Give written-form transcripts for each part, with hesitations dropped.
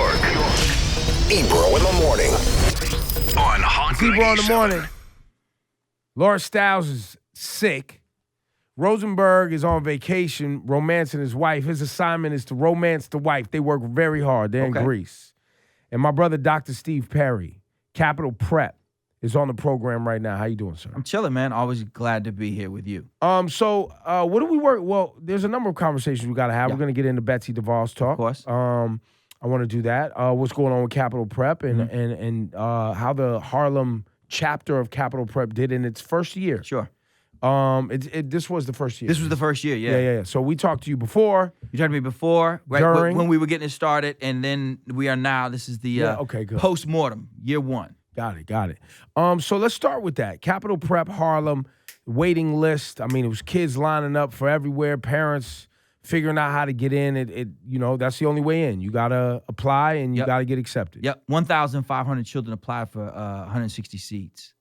York. Ebro in the morning. On Hot It's Ebro in the morning. Laura Stiles is sick. Rosenberg is on vacation, romancing his wife. His assignment is to romance the wife. They work very hard. They're in Greece. And my brother, Dr.Steve Perry, Capital Prep, is on the program right now. How you doing, sir? I'm chilling, man. Always glad to be here with you. So what do we work? Well, there's a number of conversations we got to have. We're going to get into Betsy DeVos talk. Of course. I want to do that. What's going on with Capital Prep and how the Harlem chapter of Capital Prep did in its first year. Sure. This was the first year. This was the first year, yeah. Yeah. So we talked to you before. You talked to me before, right? During. When we were getting it started, and then we are now. This is the good. post-mortem, year one. Got it. So let's start with that. Capital Prep Harlem, waiting list. I mean, it was kids lining up for everywhere, parents figuring out how to get in. That's the only way in. You got to apply and you got to get accepted. Yep, 1,500 children applied for 160 seats.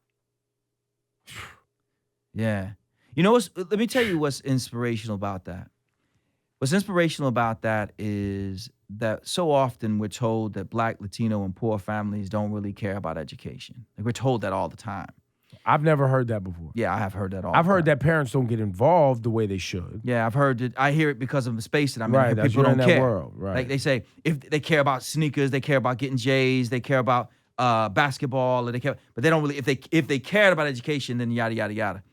Yeah. Let me tell you what's inspirational about that. What's inspirational about that is that so often we're told that Black, Latino, and poor families don't really care about education. Like, we're told that all the time. I've never heard that before. Yeah, I have heard that all I've the heard time. that parents don't get involved the way they should. Yeah, I've heard it. I hear it because of the space that I'm in. Right, People don't in care. that world. Right. Like they say, if they care about sneakers, they care about getting J's, they care about basketball, or they care, but they don't really. If they cared about education, then yada yada yada.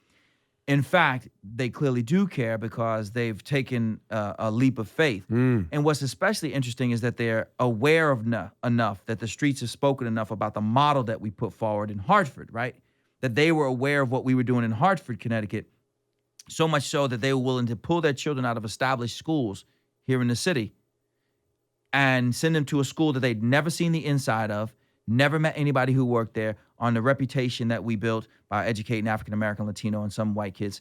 In fact, they clearly do care because they've taken a leap of faith. And what's especially interesting is that they're aware of enough that the streets have spoken enough about the model that we put forward in Hartford, right? That they were aware of what we were doing in Hartford, Connecticut, so much so that they were willing to pull their children out of established schools here in the city and send them to a school that they'd never seen the inside of, never met anybody who worked there, on the reputation that we built by educating African-American, Latino, and some white kids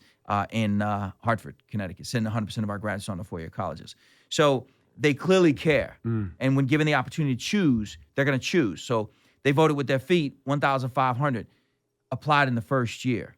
in Hartford, Connecticut, sending 100% of our graduates on to four-year colleges. So they clearly care. And when given the opportunity to choose, they're going to choose. So they voted with their feet, 1,500 applied in the first year.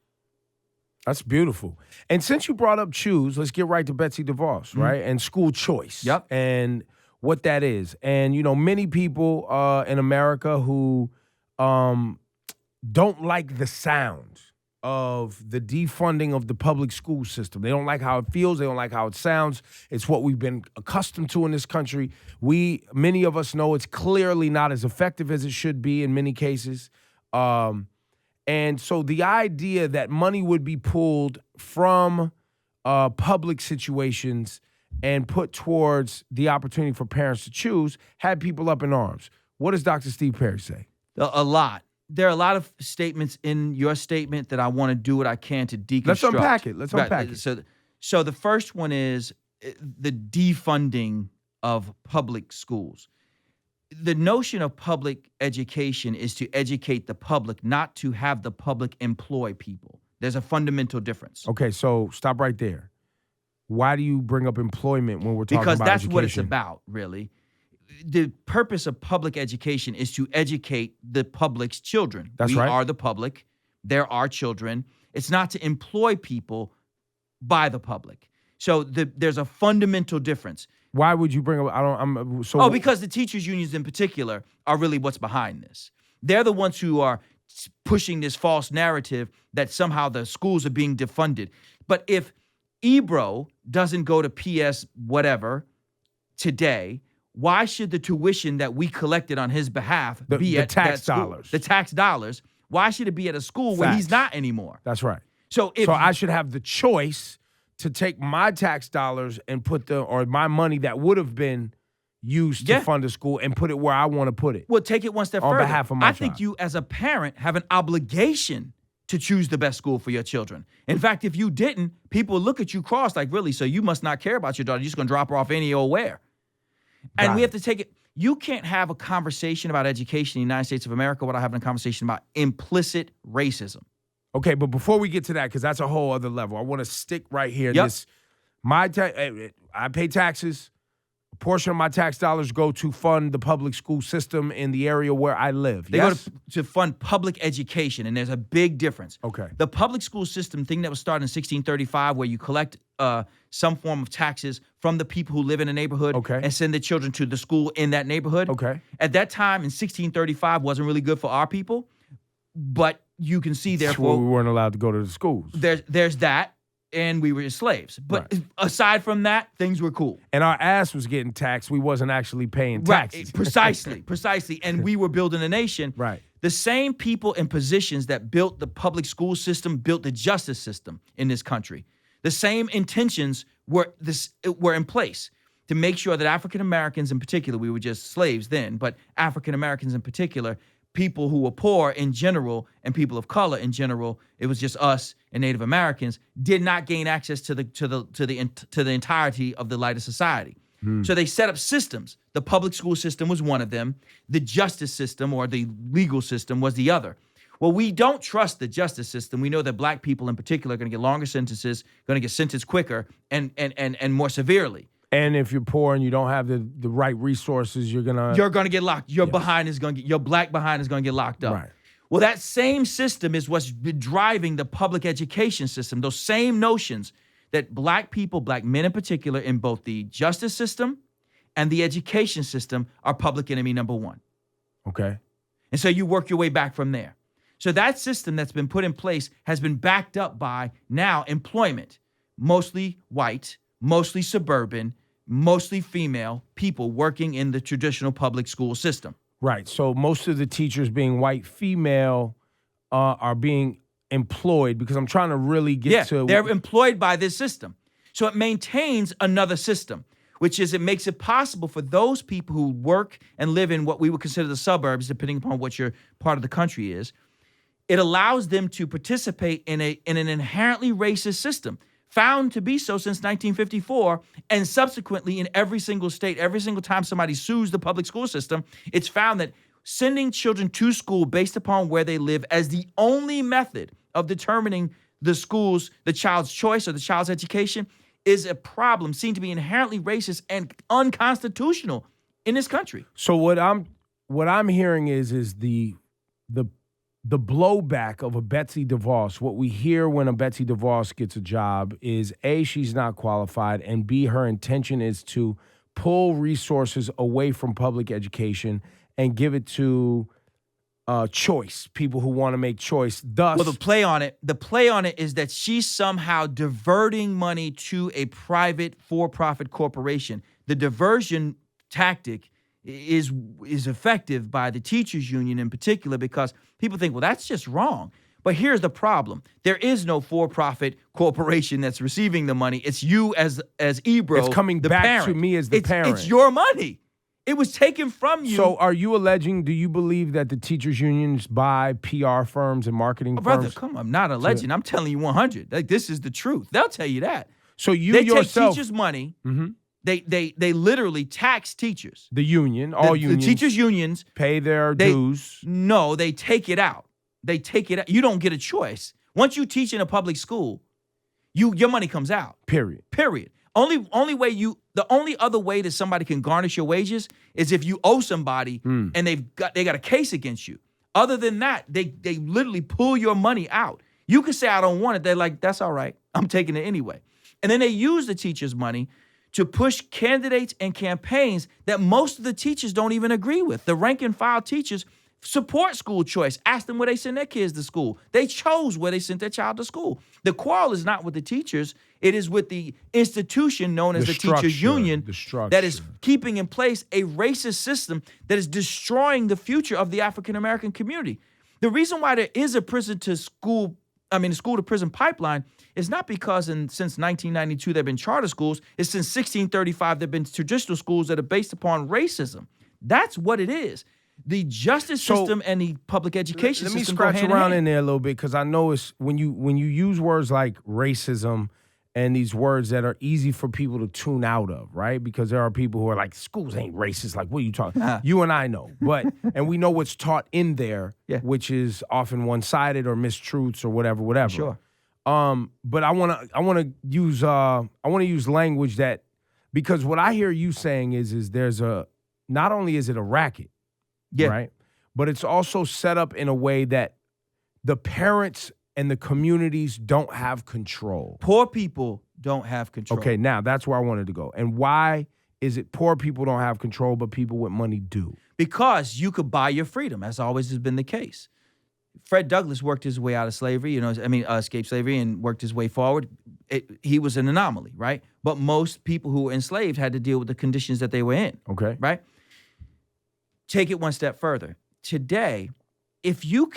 That's beautiful. And since you brought up choose, let's get right to Betsy DeVos, right? And school choice. Yep. And what that is. And, many people in America who don't like the sound of the defunding of the public school system. They don't like how it feels. They don't like how it sounds. It's what we've been accustomed to in this country. Many of us know it's clearly not as effective as it should be in many cases. And so the idea that money would be pulled from public situations and put towards the opportunity for parents to choose had people up in arms. What does Dr. Steve Perry say? A lot. There are a lot of statements in your statement that I want to do what I can to deconstruct. Let's unpack it. So the first one is the defunding of public schools. The notion of public education is to educate the public, not to have the public employ people. There's a fundamental difference. Okay, so stop right there. Why do you bring up employment when we're talking about education? Because that's what it's about, really. The purpose of public education is to educate the public's children. That's right. We are the public. There are children. It's not to employ people by the public. So there's a fundamental difference. Why would you bring up? Because the teachers' unions in particular are really what's behind this. They're the ones who are pushing this false narrative that somehow the schools are being defunded. But if Ebro doesn't go to PS whatever today, why should the tuition that we collected on his behalf be at tax that school? dollars? The tax dollars. Why should it be at a school where he's not anymore? That's right. So I should have the choice to take my tax dollars and put my money that would have been used to fund a school and put it where I want to put it. Well, take it one step further. On behalf of my child. I think you as a parent have an obligation to choose the best school for your children. In fact, if you didn't, people look at you cross like, really, so you must not care about your daughter. You're just going to drop her off any old where. And we have to take it. You can't have a conversation about education in the United States of America without having a conversation about implicit racism. Okay, but before we get to that, because that's a whole other level, I want to stick right here. Yep. I pay taxes. portion of my tax dollars go to fund the public school system in the area where I live. They Yes? go to fund public education, and there's a big difference. Okay. The public school system thing that was started in 1635, where you collect some form of taxes from the people who live in a neighborhood Okay. and send the children to the school in that neighborhood. Okay. At that time in 1635 wasn't really good for our people, but you can see That's where we therefore weren't allowed to go to the schools. there's that, and we were slaves. But Right. aside from that, things were cool. And our ass was getting taxed. We wasn't actually paying taxes. Right, precisely. And we were building a nation. Right. The same people in positions that built the public school system built the justice system in this country. The same intentions were in place to make sure that African Americans in particular, we were just slaves then, but African Americans in particular, people who were poor in general and people of color in general, it was just us and Native Americans, did not gain access to the entirety of the lighter society. So they set up systems. The public school system was one of them. The justice system or the legal system was the other. Well, we don't trust the justice system. We know that black people in particular are going to get longer sentences, going to get sentenced quicker and more severely. And if you're poor and you don't have the right resources, you're gonna get locked. Your black behind is gonna get locked up. Right. Well, that same system is what's been driving the public education system. Those same notions that black people, black men in particular, in both the justice system and the education system are public enemy number one. Okay. And so you work your way back from there. So that system that's been put in place has been backed up by now employment, mostly white, mostly suburban, mostly female people working in the traditional public school system. Right. So most of the teachers being white female are being employed, because I'm trying to really get to... They're employed by this system. So it maintains another system, which is it makes it possible for those people who work and live in what we would consider the suburbs, depending upon what your part of the country is. It allows them to participate in an inherently racist system, found to be so since 1954, and subsequently in every single state, every single time somebody sues the public school system, it's found that sending children to school based upon where they live as the only method of determining the child's choice or the child's education is a problem, seen to be inherently racist and unconstitutional in this country. So what I'm hearing is the blowback of a Betsy DeVos. What we hear when a Betsy DeVos gets a job is A, she's not qualified, and B, her intention is to pull resources away from public education and give it to choice, people who want to make choice. Thus, well, the play on it is that she's somehow diverting money to a private for-profit corporation. The diversion tactic is effective by the teachers union in particular, because people think, well, that's just wrong. But here's the problem. There is no for-profit corporation that's receiving the money. It's you as Ebro, it's coming the back parent. to me as the parent. It's your money. It was taken from you. So are you alleging, do you believe that the teachers unions buy PR firms and marketing Brother, firms? come on, I'm not alleging. I'm telling you 100. Like, this is the truth. They'll tell you that. So you they yourself... take teachers' money. Mm-hmm. They literally tax teachers. The union, all unions. The teachers' unions. Pay their dues. No, they take it out. They take it out. You don't get a choice. Once you teach in a public school, your money comes out. Period. The only other way that somebody can garnish your wages is if you owe somebody and they got a case against you. Other than that, they literally pull your money out. You can say, I don't want it. They're like, that's all right. I'm taking it anyway. And then they use the teachers' money to push candidates and campaigns that most of the teachers don't even agree with. The rank and file teachers support school choice. Ask them where they send their kids to school. They chose where they sent their child to school. The quarrel is not with the teachers. It is with the institution known as the teachers union that is keeping in place a racist system that is destroying the future of the African American community. The reason why there is a school to prison pipeline is not because since 1992 there have been charter schools. It's since 1635 there have been traditional schools that are based upon racism. That's what it is. The justice system and the public education system. Let me scratch around in there a little bit, because I know it's when you use words like racism and these words that are easy for people to tune out of, right? Because there are people who are like, schools ain't racist. Like, what are you talking? You and I know, but and we know what's taught in there, which is often one-sided or mistruths or whatever. Sure. But I want to use language that Because what I hear you saying is there's not only is it a racket, right? But it's also set up in a way that the parents and the communities don't have control. Poor people don't have control. Okay, now that's where I wanted to go. And why is it poor people don't have control, but people with money do? Because you could buy your freedom, as always has been the case. Fred Douglass worked his way out of slavery, escaped slavery and worked his way forward. He was an anomaly, right? But most people who were enslaved had to deal with the conditions that they were in. Okay. Right? Take it one step further. Today, if you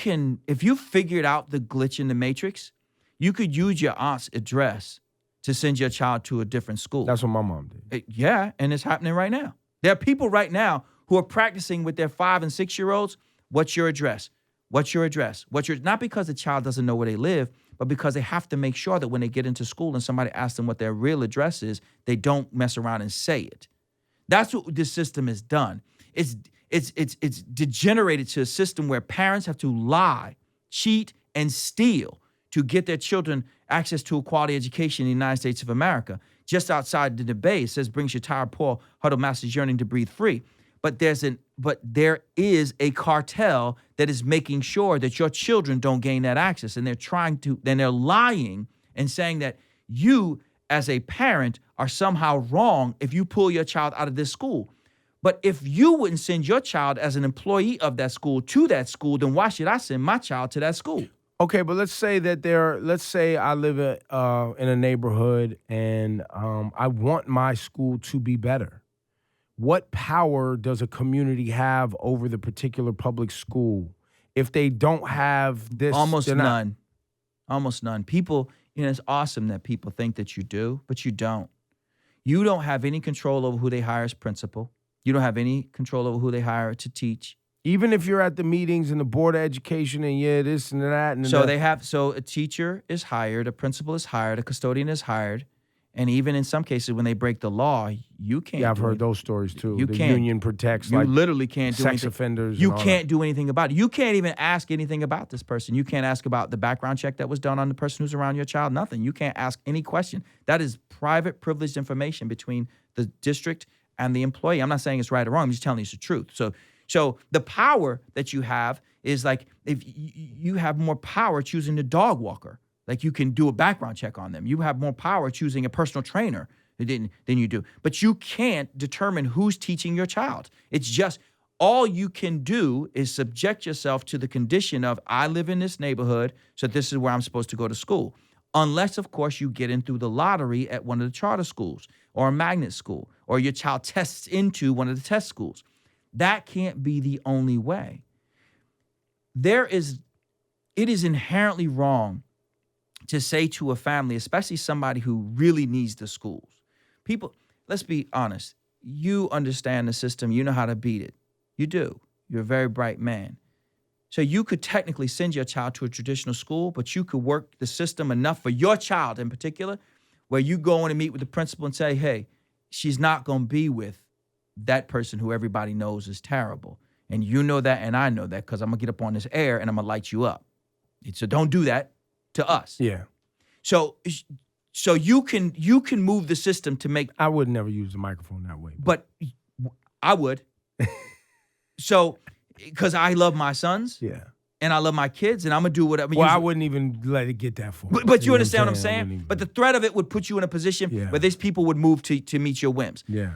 figured out the glitch in the matrix, you could use your aunt's address to send your child to a different school. That's what my mom did. Yeah, and it's happening right now. There are people right now who are practicing with their 5 and 6 year olds. What's your address? What's your address? Not because the child doesn't know where they live, but because they have to make sure that when they get into school and somebody asks them what their real address is, they don't mess around and say it. That's what this system has done. It's degenerated to a system where parents have to lie, cheat, and steal to get their children access to a quality education in the United States of America. Just outside the debate, it says, brings your tired, poor, huddled masses yearning to breathe free. But there is a cartel that is making sure that your children don't gain that access. And they're lying and saying that you, as a parent, are somehow wrong if you pull your child out of this school. But if you wouldn't send your child as an employee of that school to that school, then why should I send my child to that school? Okay, but let's say I live in a neighborhood and I want my school to be better. What power does a community have over the particular public school if they don't have this? Almost none. Almost none. People, it's awesome that people think that you do, but you don't. You don't have any control over who they hire as principal. You don't have any control over who they hire to teach. Even if you're at the meetings and the board of education and this and that. And so a teacher is hired, a principal is hired, a custodian is hired. And even in some cases, when they break the law, you can't. Yeah, I've heard those stories too. You the can't. Union protects. You literally can't do sex anything. Offenders. You can't do anything about it. You can't even ask anything about this person. You can't ask about the background check that was done on the person who's around your child. Nothing. You can't ask any question. That is private, privileged information between the district and the employee. I'm not saying it's right or wrong. I'm just telling you the truth. So the power that you have is like if you have more power choosing the dog walker. Like you can do a background check on them. You have more power choosing a personal trainer than you do. But you can't determine who's teaching your child. It's just all you can do is subject yourself to the condition of I live in this neighborhood, so this is where I'm supposed to go to school. Unless, of course, you get in through the lottery at one of the charter schools or a magnet school, or your child tests into one of the test schools. That can't be the only way. It is inherently wrong to say to a family, especially somebody who really needs the schools. People, let's be honest. You understand the system. You know how to beat it. You do. You're a very bright man. So you could technically send your child to a traditional school, but you could work the system enough for your child in particular, where you go in and meet with the principal and say, hey, she's not going to be with that person who everybody knows is terrible. And you know that, and I know that, because I'm going to get up on this air and I'm going to light you up. So don't do that to us. Yeah. So you can move the system to make. I would never use the microphone that way. But I would. So, because I love my sons. Yeah. And I love my kids, and I'm gonna do whatever. Well, I wouldn't even let it get that far. But you understand what I'm saying? But the threat of it would put you in a position where these people would move to meet your whims. Yeah.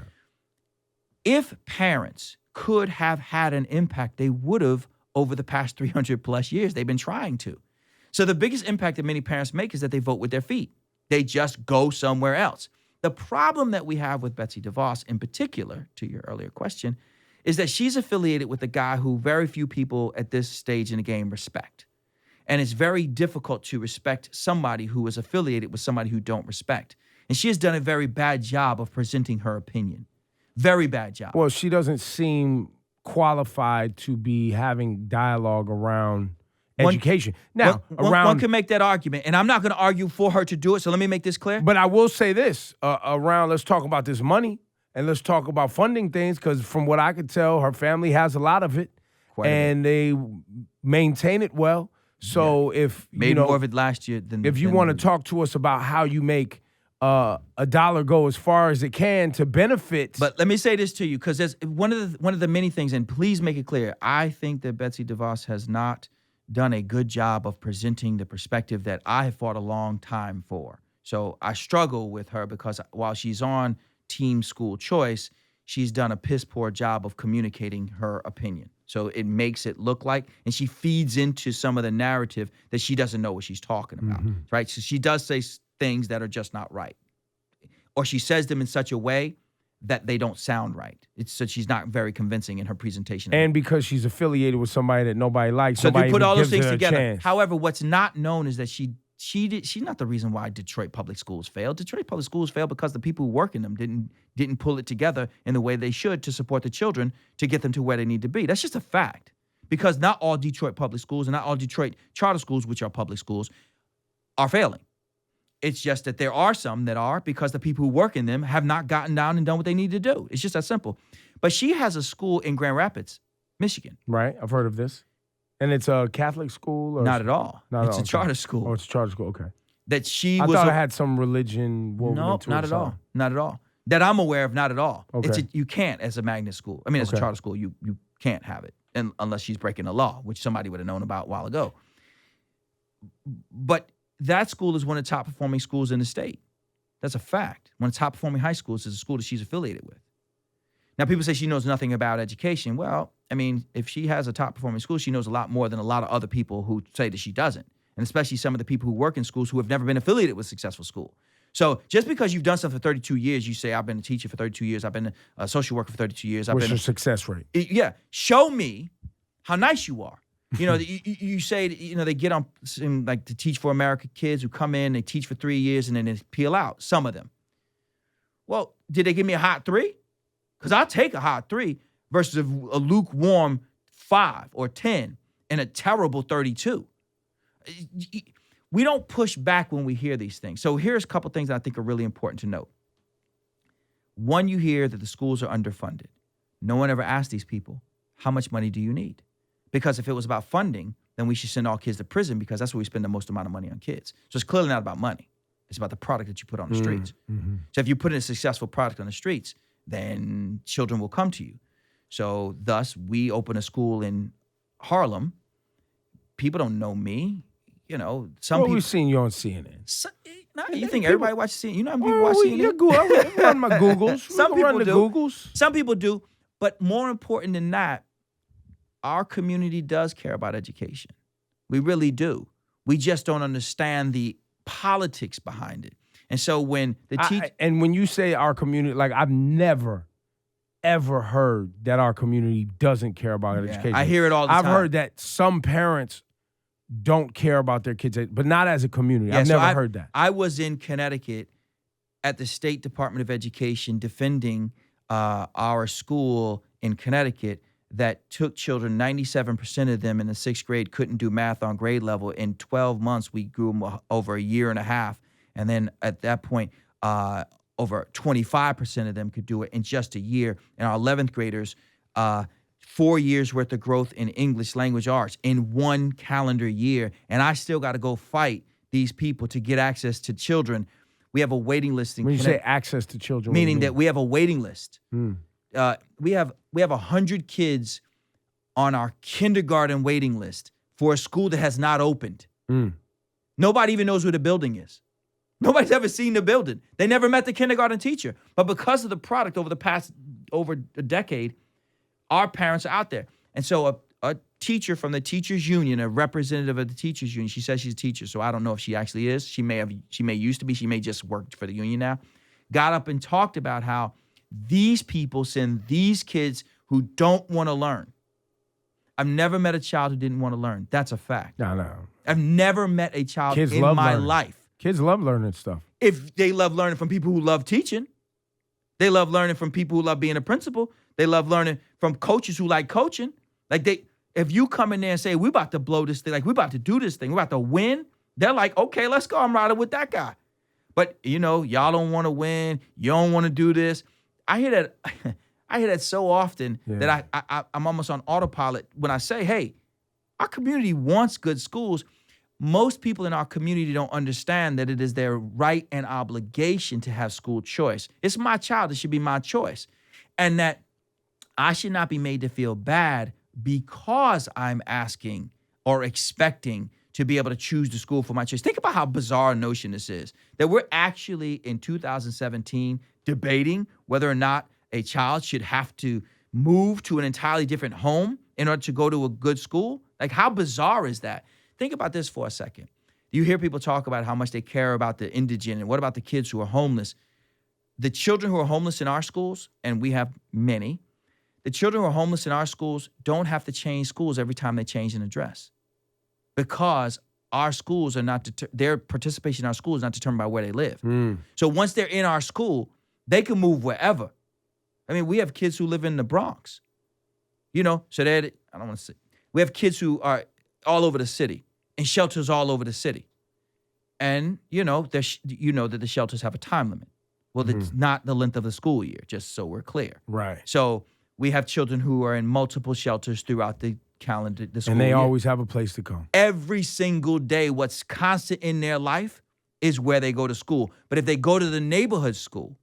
If parents could have had an impact, they would have over the past 300 plus years. They've been trying to. So the biggest impact that many parents make is that they vote with their feet. They just go somewhere else. The problem that we have with Betsy DeVos in particular, to your earlier question, is that she's affiliated with a guy who very few people at this stage in the game respect. And it's very difficult to respect somebody who is affiliated with somebody who don't respect. And she has done a very bad job of presenting her opinion. Very bad job. Well, she doesn't seem qualified to be having dialogue around education. Now, one can make that argument, and I'm not going to argue for her to do it, so let me make this clear. But I will say this, let's talk about this money, and let's talk about funding things, because from what I could tell, her family has a lot of it, and they maintain it well. So if made more of it last year than if you want to talk to us about how you make a dollar go as far as it can to benefit. But let me say this to you, because there's one of the many things, and please make it clear, I think that Betsy DeVos has not done a good job of presenting the perspective that I have fought a long time for. So I struggle with her because while she's on Team School Choice, she's done a piss poor job of communicating her opinion. So it makes it look like, and she feeds into some of the narrative that she doesn't know what she's talking about, right? So she does say things that are just not right, or she says them in such a way that they don't sound right. So she's not very convincing in her presentation. And because she's affiliated with somebody that nobody likes, so nobody they put even all those gives things her a together. chance. However, what's not known is that she's not the reason why Detroit public schools failed. Detroit public schools failed because the people who work in them didn't pull it together in the way they should to support the children to get them to where they need to be. That's just a fact. Because not all Detroit public schools and not all Detroit charter schools, which are public schools, are failing. It's just that there are some that are, because the people who work in them have not gotten down and done what they need to do. It's just that simple. But she has a school in Grand Rapids, Michigan. Right, I've heard of this. And it's a Catholic school? Or Not at all. It's a charter school. Oh, it's a charter school, okay. That she I was. thought it had some religion woven No, into it. not at all. Not at all. That I'm aware of, not at all. Okay. You can't as a magnet school. I mean, as a Okay. charter school, you can't have it unless she's breaking the law, which somebody would have known about a while ago. But that school is one of the top performing schools in the state. That's a fact. One of the top performing high schools is a school that she's affiliated with. Now, people say she knows nothing about education. Well, I mean, if she has a top performing school, she knows a lot more than a lot of other people who say that she doesn't. And especially some of the people who work in schools who have never been affiliated with a successful school. So just because you've done something for 32 years, you say, I've been a teacher for 32 years, I've been a social worker for 32 years. What's your success rate? Yeah. Show me how nice you are. You know, you say, they get on like to Teach for America kids who come in, they teach for 3 years and then they peel out, some of them. Well, did they give me a hot 3? Because I'll take a hot 3 versus a lukewarm 5 or 10 and a terrible 32. We don't push back when we hear these things. So here's a couple things that I think are really important to note. One, you hear that the schools are underfunded. No one ever asked these people, how much money do you need? Because if it was about funding, then we should send all kids to prison because that's where we spend the most amount of money on kids. So it's clearly not about money. It's about the product that you put on the streets. So if you put in a successful product on the streets, then children will come to you. So thus, we open a school in Harlem. People don't know me. You know, some people. We've seen you on CNN. You think everybody watches CNN? You know how many people watch CNN? I run my Googles. Some people run the do. Googles. Some people do. But more important than that, our community does care about education. We really do. We just don't understand the politics behind it. And so when the teacher... And when you say our community, like I've never, ever heard that our community doesn't care about education. I hear it all the time. I've heard that some parents don't care about their kids, but not as a community. Yeah, I've never heard that. I was in Connecticut at the State Department of Education defending our school in Connecticut that took children, 97% of them in the 6th grade couldn't do math on grade level. In 12 months, we grew them over a year and a half. And then at that point, over 25% of them could do it in just a year. And our 11th graders, 4 years worth of growth in English language arts in 1 calendar year. And I still got to go fight these people to get access to children. We have a waiting list. When you say access to children, meaning that we have a waiting list. We have 100 kids on our kindergarten waiting list for a school that has not opened. Nobody even knows where the building is. Nobody's ever seen the building. They never met the kindergarten teacher. But because of the product over a decade, our parents are out there. And so a teacher from the teachers union, a representative of the teachers union, she says she's a teacher, so I don't know if she actually is. She may used to be. She may just work for the union now. Got up and talked about how these people send these kids who don't want to learn. I've never met a child who didn't want to learn. That's a fact. No. I've never met a child Kids in love my learning. life. Kids love learning stuff. If they love learning from people who love teaching, they love learning from people who love being a principal. They love learning from coaches who like coaching. If you come in there and say, we're about to blow this thing, like we're about to do this thing, we're about to win, they're like, okay, let's go. I'm riding with that guy. But, y'all don't want to win. You don't want to do this. I hear that so often that I'm almost on autopilot when I say, hey, our community wants good schools. most people in our community don't understand that it is their right and obligation to have school choice. It's my child. It should be my choice. And that I should not be made to feel bad because I'm asking or expecting to be able to choose the school for my choice. Think about how bizarre a notion this is, that we're actually in 2017 debating whether or not a child should have to move to an entirely different home in order to go to a good school. Like, how bizarre is that? Think about this for a second. You hear people talk about how much they care about the indigent, and what about the kids who are homeless? The children who are homeless in our schools, and we have many, the children who are homeless in our schools don't have to change schools every time they change an address, because our schools are not, their participation in our schools is not determined by where they live. So once they're in our school, they can move wherever. I mean, we have kids who live in the Bronx, you know, so I don't want to say, we have kids who are all over the city, in shelters all over the city. And, you know, you know that the shelters have a time limit. Well, it's not the length of the school year, just so we're clear. Right. So we have children who are in multiple shelters throughout the calendar, the school And they year. always have a place to come. Every single day, what's constant in their life is where they go to school. But if they go to the neighborhood school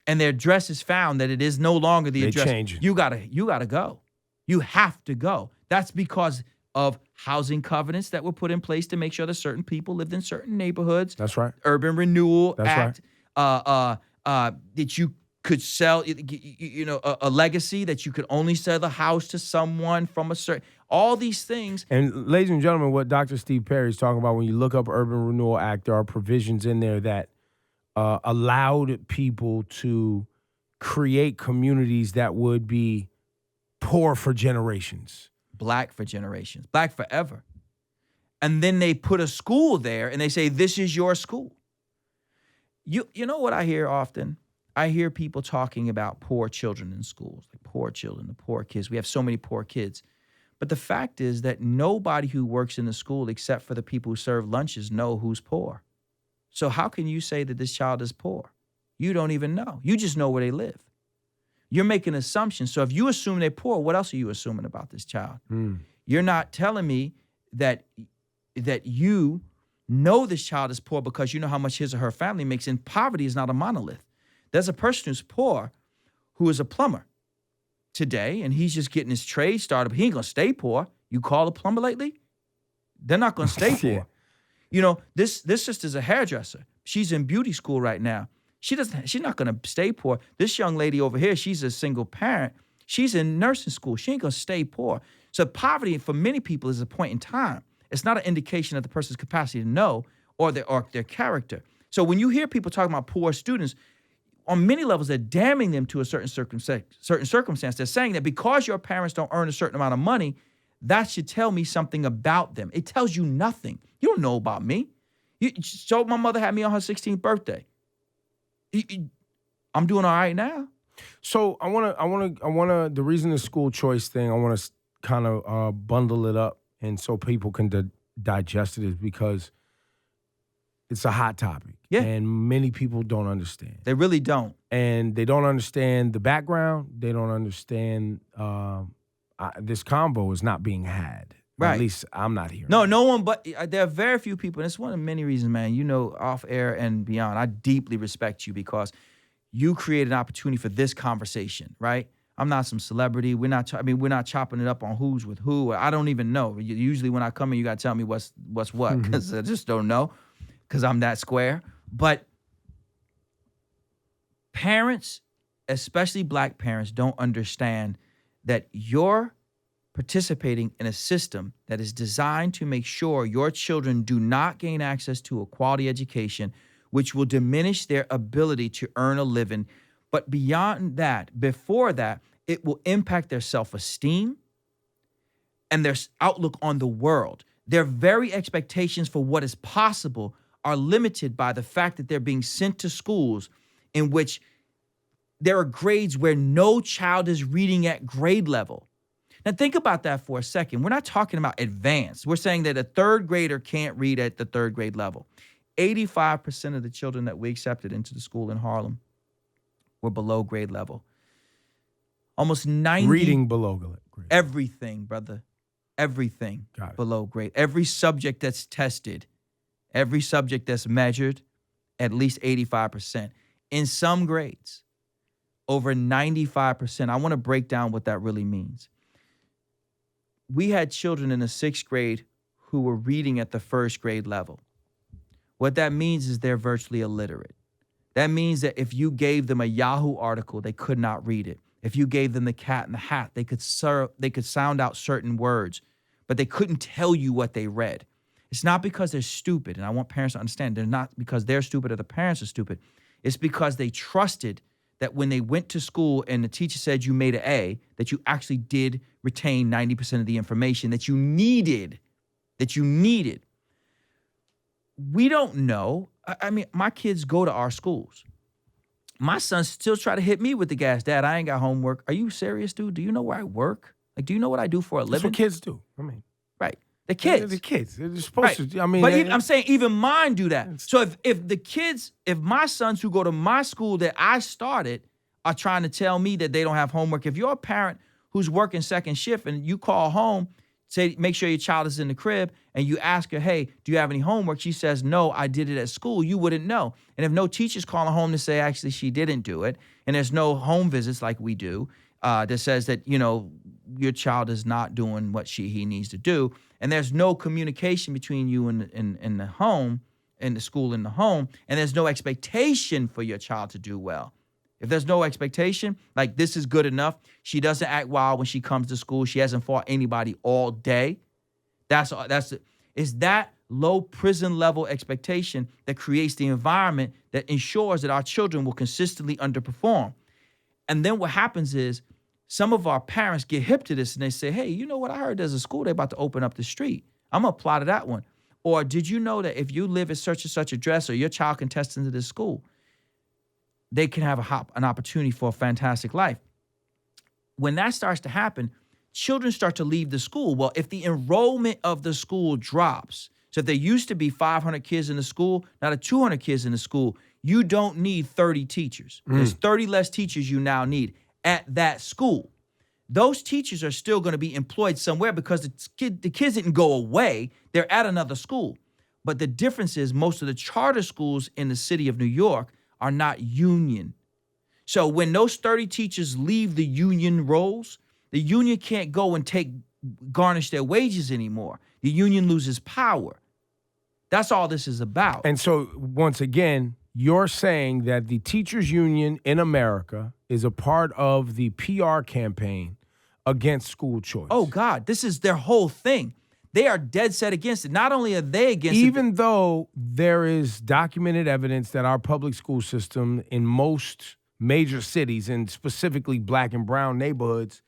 and their address is found that it is no longer the address, change it. you gotta go. You have to go. That's because of housing covenants that were put in place to make sure that certain people lived in certain neighborhoods. That's right. Urban Renewal That's Act. That you could sell, you know, a legacy that you could only sell the house to someone from a certain, all these things. And ladies and gentlemen, what Dr. Steve Perry is talking about, when you look up Urban Renewal Act, there are provisions in there that allowed people to create communities that would be poor for generations. Black for generations, black forever. And then they put a school there and they say, this is your school. You know what I hear often? I hear people talking about poor children in schools, like poor children, the poor kids. We have so many poor kids. But the fact is that nobody who works in the school, except for the people who serve lunches, know who's poor. So how can you say that this child is poor? You don't even know. You just know where they live. You're making assumptions. So if you assume they're poor, what else are you assuming about this child? You're not telling me that you know this child is poor because you know how much his or her family makes. And poverty is not a monolith. There's a person who's poor who is a plumber today, and he's just getting his trade started. But he ain't going to stay poor. You call a plumber lately? They're not going to stay poor. Yeah. You know, this sister's a hairdresser. She's in beauty school right now. She's not going to stay poor. This young lady over here, she's a single parent. She's in nursing school. She ain't going to stay poor. So poverty for many people is a point in time. It's not an indication of the person's capacity to know or their character. So when you hear people talking about poor students, on many levels, they're damning them to a certain circumstance. They're saying that because your parents don't earn a certain amount of money, that should tell me something about them. It tells you nothing. You don't know about me. So my mother had me on her 16th birthday. I'm doing all right now. So I want to. The reason the school choice thing, I want to kind of bundle it up, and so people can digest it, is because it's a hot topic. Yeah. And many people don't understand. They really don't. And they don't understand the background. They don't understand this combo is not being had. Right. At least I'm not hearing. No one, but there are very few people, and it's one of many reasons, man, you know, off air and beyond, I deeply respect you because you create an opportunity for this conversation, right? I'm not some celebrity. We're not chopping it up on who's with who. I don't even know. Usually when I come in, you got to tell me what's what, because I just don't know, because I'm that square. But parents, especially black parents, don't understand that you're participating in a system that is designed to make sure your children do not gain access to a quality education, which will diminish their ability to earn a living. But beyond that, before that, it will impact their self-esteem and their outlook on the world. Their very expectations for what is possible are limited by the fact that they're being sent to schools in which there are grades where no child is reading at grade level. Now think about that for a second. We're not talking about advanced. We're saying that a third grader can't read at the third grade level. 85% of the children that we accepted into the school in Harlem were below grade level. Almost 90. Reading below grade. Everything, brother. everything Got it. below grade. Every subject that's tested, every subject that's measured, at least 85%. In some grades, over 95%. I want to break down what that really means. We had children in the 6th grade who were reading at the 1st grade level. What that means is they're virtually illiterate. That means that if you gave them a Yahoo article, they could not read it. If you gave them the Cat in the Hat, they could sound out certain words, but they couldn't tell you what they read. It's not because they're stupid, and I want parents to understand, they're not because they're stupid or the parents are stupid. It's because they trusted that when they went to school and the teacher said you made an A, that you actually did retain 90% of the information that you needed. We don't know. I mean, my kids go to our schools. My son still try to hit me with the gas. Dad, I ain't got homework. Are you serious, dude? Do you know where I work? Like, do you know what I do for a living? That's what kids do. I mean, right. The kids. The kids. They're supposed Right. to. I mean, but I'm saying even mine do that. So if my sons who go to my school that I started are trying to tell me that they don't have homework, if you're a parent who's working second shift and you call home, say, make sure your child is in the crib, and you ask her, hey, do you have any homework? She says, no, I did it at school. You wouldn't know. And if no teacher's calling home to say, actually, she didn't do it, and there's no home visits like we do that says that, your child is not doing what he needs to do, and there's no communication between you and the home, and the school and the home, and there's no expectation for your child to do well. If there's no expectation, like this is good enough, she doesn't act wild when she comes to school, she hasn't fought anybody all day, it's that low prison level expectation that creates the environment that ensures that our children will consistently underperform. And then what happens is some of our parents get hip to this and they say, hey, you know what? I heard there's a school they're about to open up the street. I'm going to apply to that one. Or did you know that if you live at such and such address or your child can test into this school, they can have an opportunity for a fantastic life. When that starts to happen, children start to leave the school. Well, if the enrollment of the school drops, so if there used to be 500 kids in the school, now there are 200 kids in the school, you don't need 30 teachers. There's 30 less teachers you now need at that school. Those teachers are still going to be employed somewhere because the kids didn't go away. They're at another school. But the difference is most of the charter schools in the city of New York are not union. So when those 30 teachers leave the union roles, the union can't go and garnish their wages anymore. The union loses power. That's all this is about. And so, once again, you're saying that the teachers union in America is a part of the PR campaign against school choice. Oh, God, this is their whole thing. They are dead set against it. Not only are they against it. Even though there is documented evidence that our public school system in most major cities, and specifically black and brown neighborhoods,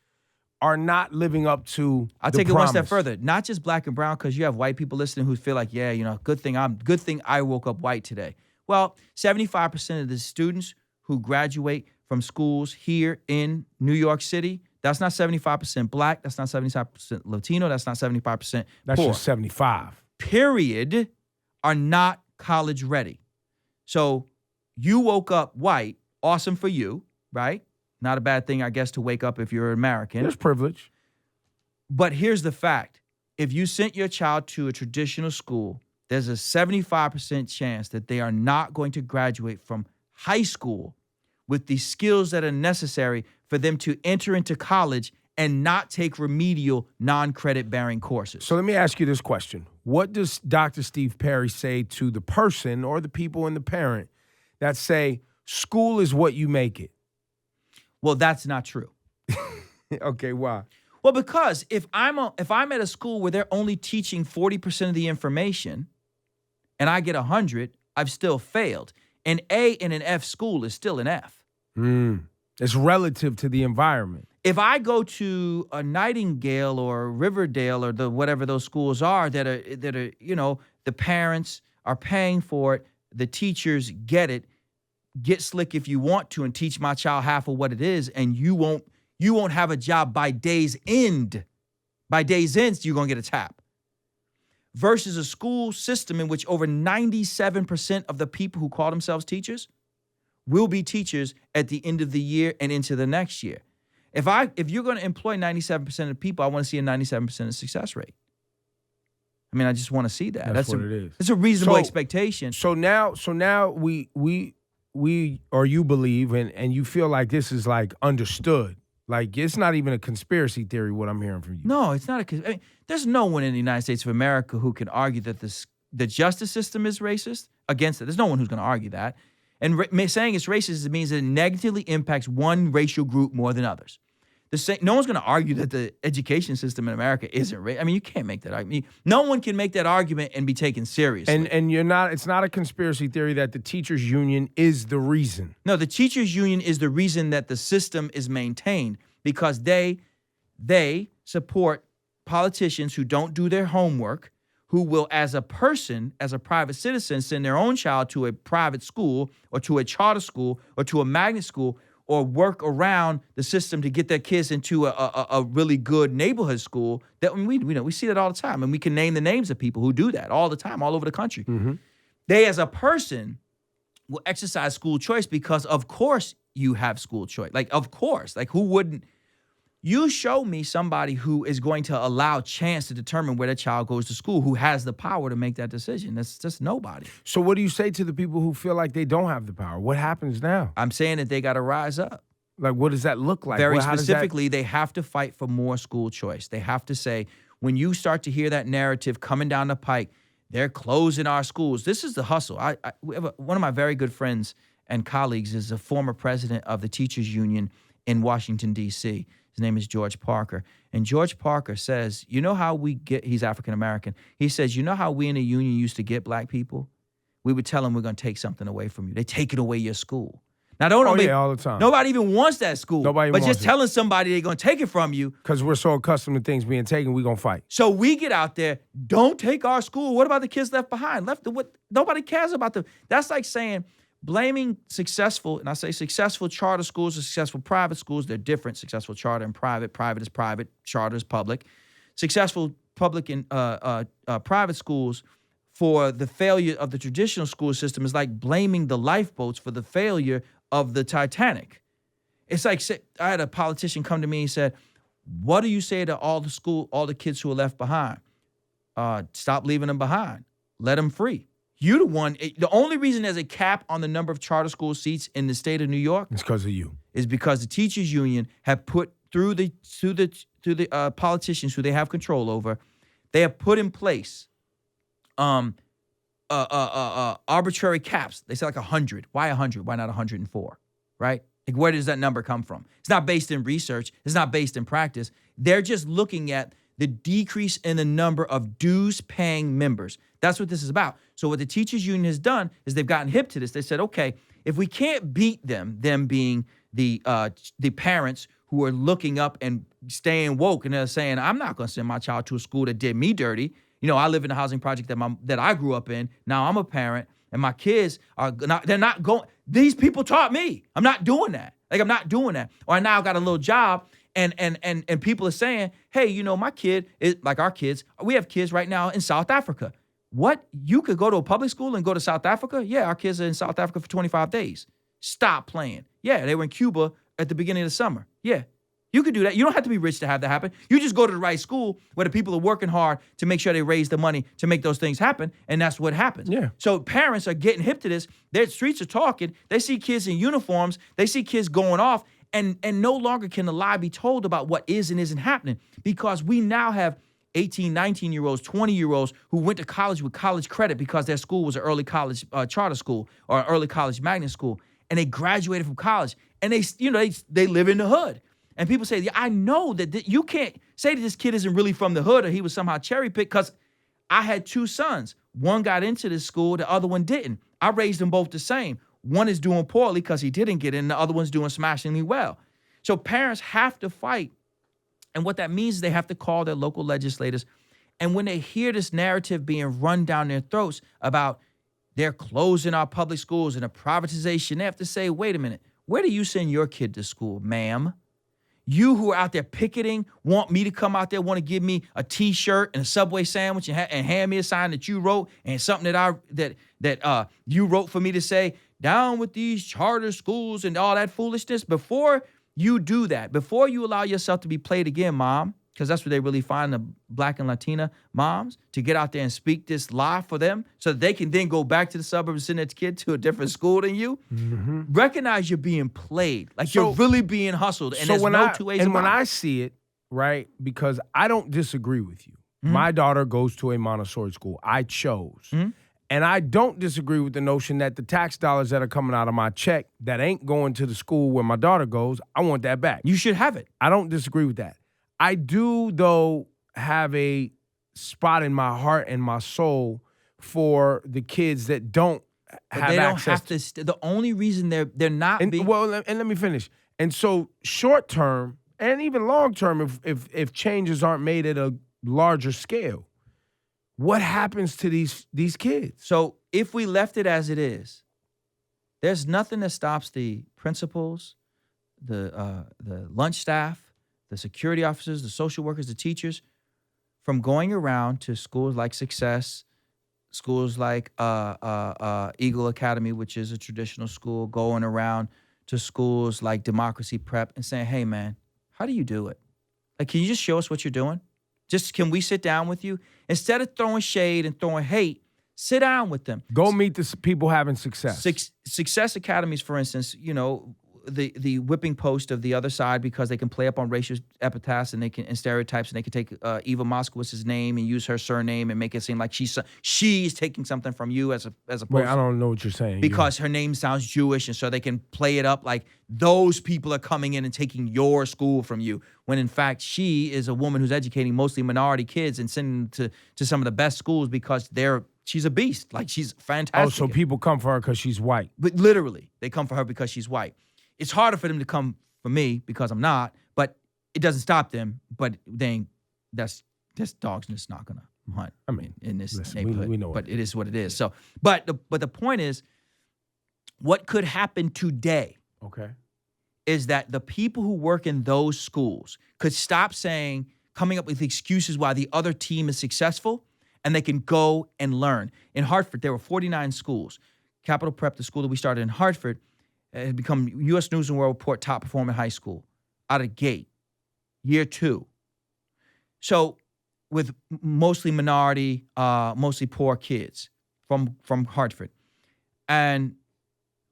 are not living up to I'll the take it promise. one step further. Not just black and brown, because you have white people listening who feel like, yeah, good thing I woke up white today. Well, 75% of the students who graduate from schools here in New York City, that's not 75% black, that's not 75% Latino, that's not 75% That's poor. just 75. Period, are not college ready. So you woke up white, awesome for you, right? Not a bad thing, I guess, to wake up if you're American. There's privilege. But here's the fact. If you sent your child to a traditional school, there's a 75% chance that they are not going to graduate from high school with the skills that are necessary for them to enter into college and not take remedial non-credit bearing courses. So let me ask you this question. What does Dr. Steve Perry say to the person or the people and the parent that say, school is what you make it? Well, that's not true. Okay, why? Well, because if I'm at a school where they're only teaching 40% of the information and I get 100, I've still failed. An A in an F school is still an F. It's relative to the environment. If I go to a Nightingale or Riverdale or whatever those schools are that are the parents are paying for it, the teachers get it. Get slick if you want to and teach my child half of what it is, and you won't have a job by day's end. By day's end, you're going to get a tap. Versus a school system in which over 97% of the people who call themselves teachers will be teachers at the end of the year and into the next year. If you're going to employ 97% of the people, I want to see a 97% success rate. I mean, I just want to see that. That's what it is. It's a reasonable expectation. So now we or you believe and you feel like this is like understood. Like it's not even a conspiracy theory what I'm hearing from you. No, it's not I mean, there's no one in the United States of America who can argue that the justice system is racist against it. There's no one who's going to argue that. And saying it's racist, it means that it negatively impacts one racial group more than others. No one's going to argue that the education system in America isn't racist. I mean, you can't make that argument. No one can make that argument and be taken seriously. And you're not. It's not a conspiracy theory that the teachers union is the reason. No, the teachers union is the reason that the system is maintained because they support politicians who don't do their homework, who will, as a person, as a private citizen, send their own child to a private school or to a charter school or to a magnet school or work around the system to get their kids into a really good neighborhood school. That we see that all the time, and we can name the names of people who do that all the time, all over the country. Mm-hmm. They, as a person, will exercise school choice because, of course, you have school choice. Like, of course, like who wouldn't? You show me somebody who is going to allow chance to determine where their child goes to school, who has the power to make that decision. That's just nobody. So what do you say to the people who feel like they don't have the power? What happens now? I'm saying that they got to rise up. Like, what does that look like? Very specifically, they have to fight for more school choice. They have to say, when you start to hear that narrative coming down the pike, they're closing our schools. This is the hustle. One of my very good friends and colleagues is a former president of the teachers union in Washington, D.C. His name is George Parker. And George Parker says, you know how he's African-American. He says, you know how we in the union used to get black people? We would tell them we're going to take something away from you. They taking away your school. Now, all the time. Nobody even wants that school. But just telling somebody they're going to take it from you. Because we're so accustomed to things being taken, we're going to fight. So we get out there, don't take our school. What about the kids left behind? Nobody cares about them. That's like saying, blaming successful, and I say successful charter schools or successful private schools, they're different. Successful charter and private. Private is private. Charter is public. Successful public and private schools for the failure of the traditional school system is like blaming the lifeboats for the failure of the Titanic. It's like, I had a politician come to me and said, what do you say to all the kids who are left behind? Stop leaving them behind. Let them free. You the one. The only reason there's a cap on the number of charter school seats in the state of New York is because of you. Is because the teachers union have put through the politicians who they have control over, they have put in place arbitrary caps. They say like 100. Why 100? Why not 104? Right? Like, where does that number come from? It's not based in research. It's not based in practice. They're just looking at the decrease in the number of dues-paying members. That's what this is about. So what the teachers union has done is they've gotten hip to this. They said, okay, if we can't beat them being the parents who are looking up and staying woke and they're saying, I'm not going to send my child to a school that did me dirty. You know, I live in a housing project that I grew up in. Now I'm a parent, and my kids they're not going. These people taught me. I'm not doing that. Like, I'm not doing that. Or I now got a little job. And people are saying, hey, you know, my kid is like our kids. We have kids right now in South Africa. What? You could go to a public school and go to South Africa? Yeah, our kids are in South Africa for 25 days. Stop playing. Yeah, they were in Cuba at the beginning of the summer. Yeah, you could do that. You don't have to be rich to have that happen. You just go to the right school where the people are working hard to make sure they raise the money to make those things happen, and that's what happens. Yeah. So parents are getting hip to this. Their streets are talking. They see kids in uniforms. They see kids going off. And no longer can the lie be told about what is and isn't happening, because we now have 18, 19-year-olds, 20-year-olds who went to college with college credit because their school was an early college charter school or an early college magnet school, and they graduated from college, and they live in the hood. And people say, yeah, I know that you can't say that this kid isn't really from the hood or he was somehow cherry-picked, because I had two sons. One got into this school, the other one didn't. I raised them both the same. One is doing poorly because he didn't get in. The other one's doing smashingly well. So parents have to fight. And what that means is they have to call their local legislators. And when they hear this narrative being run down their throats about they're closing our public schools and a privatization, they have to say, wait a minute, where do you send your kid to school, ma'am? You who are out there picketing want me to come out there, want to give me a T-shirt and a Subway sandwich and hand me a sign that you wrote and something that you wrote for me to say, down with these charter schools and all that foolishness. Before you do that. Before you allow yourself to be played again, mom, because that's what they really find the Black and Latina moms, to get out there and speak this lie for them so that they can then go back to the suburbs and send their kid to a different school than you. Recognize you're being played. Like you're really being hustled. And there's no two ways about it. And when I see it, right, because I don't disagree with you. My daughter goes to a Montessori school. I chose. And I don't disagree with the notion that the tax dollars that are coming out of my check that ain't going to the school where my daughter goes, I want that back. You should have it. I don't disagree with that. I do, though, have a spot in my heart and my soul for the kids that don't have access. The only reason they're not being... Well, and let me finish. And so short term and even long term, if changes aren't made at a larger scale, what happens to these kids? So if we left it as it is, there's nothing that stops the principals, the lunch staff, the security officers, the social workers, the teachers, from going around to schools like Success, schools like Eagle Academy, which is a traditional school, going around to schools like Democracy Prep and saying, hey, man, how do you do it? Like, can you just show us what you're doing? Just, can we sit down with you? Instead of throwing shade and throwing hate, sit down with them. Go meet the people having success. Success academies, for instance, you know, the whipping post of the other side, because they can play up on racial epithets and and stereotypes, and they can take Eva Moskowitz's name and use her surname and make it seem like she's taking something from you as opposed. Wait, I don't know what you're saying. Because her name sounds Jewish, and so they can play it up like those people are coming in and taking your school from you, when in fact she is a woman who's educating mostly minority kids and sending them to some of the best schools because she's a beast. Like, she's fantastic. Oh, so people come for her because she's white. But literally, they come for her because she's white. It's harder for them to come for me because I'm not, but it doesn't stop them. But this dog's just not gonna hunt. I mean, in this neighborhood, we know but it is what it is. So, but the point is, what could happen today? Okay, is that the people who work in those schools could stop coming up with excuses why the other team is successful, and they can go and learn. In Hartford, there were 49 schools. Capital Prep, the school that we started in Hartford, had become U.S. News & World Report top performing high school out of the gate, year 2. So with mostly minority, mostly poor kids from Hartford. And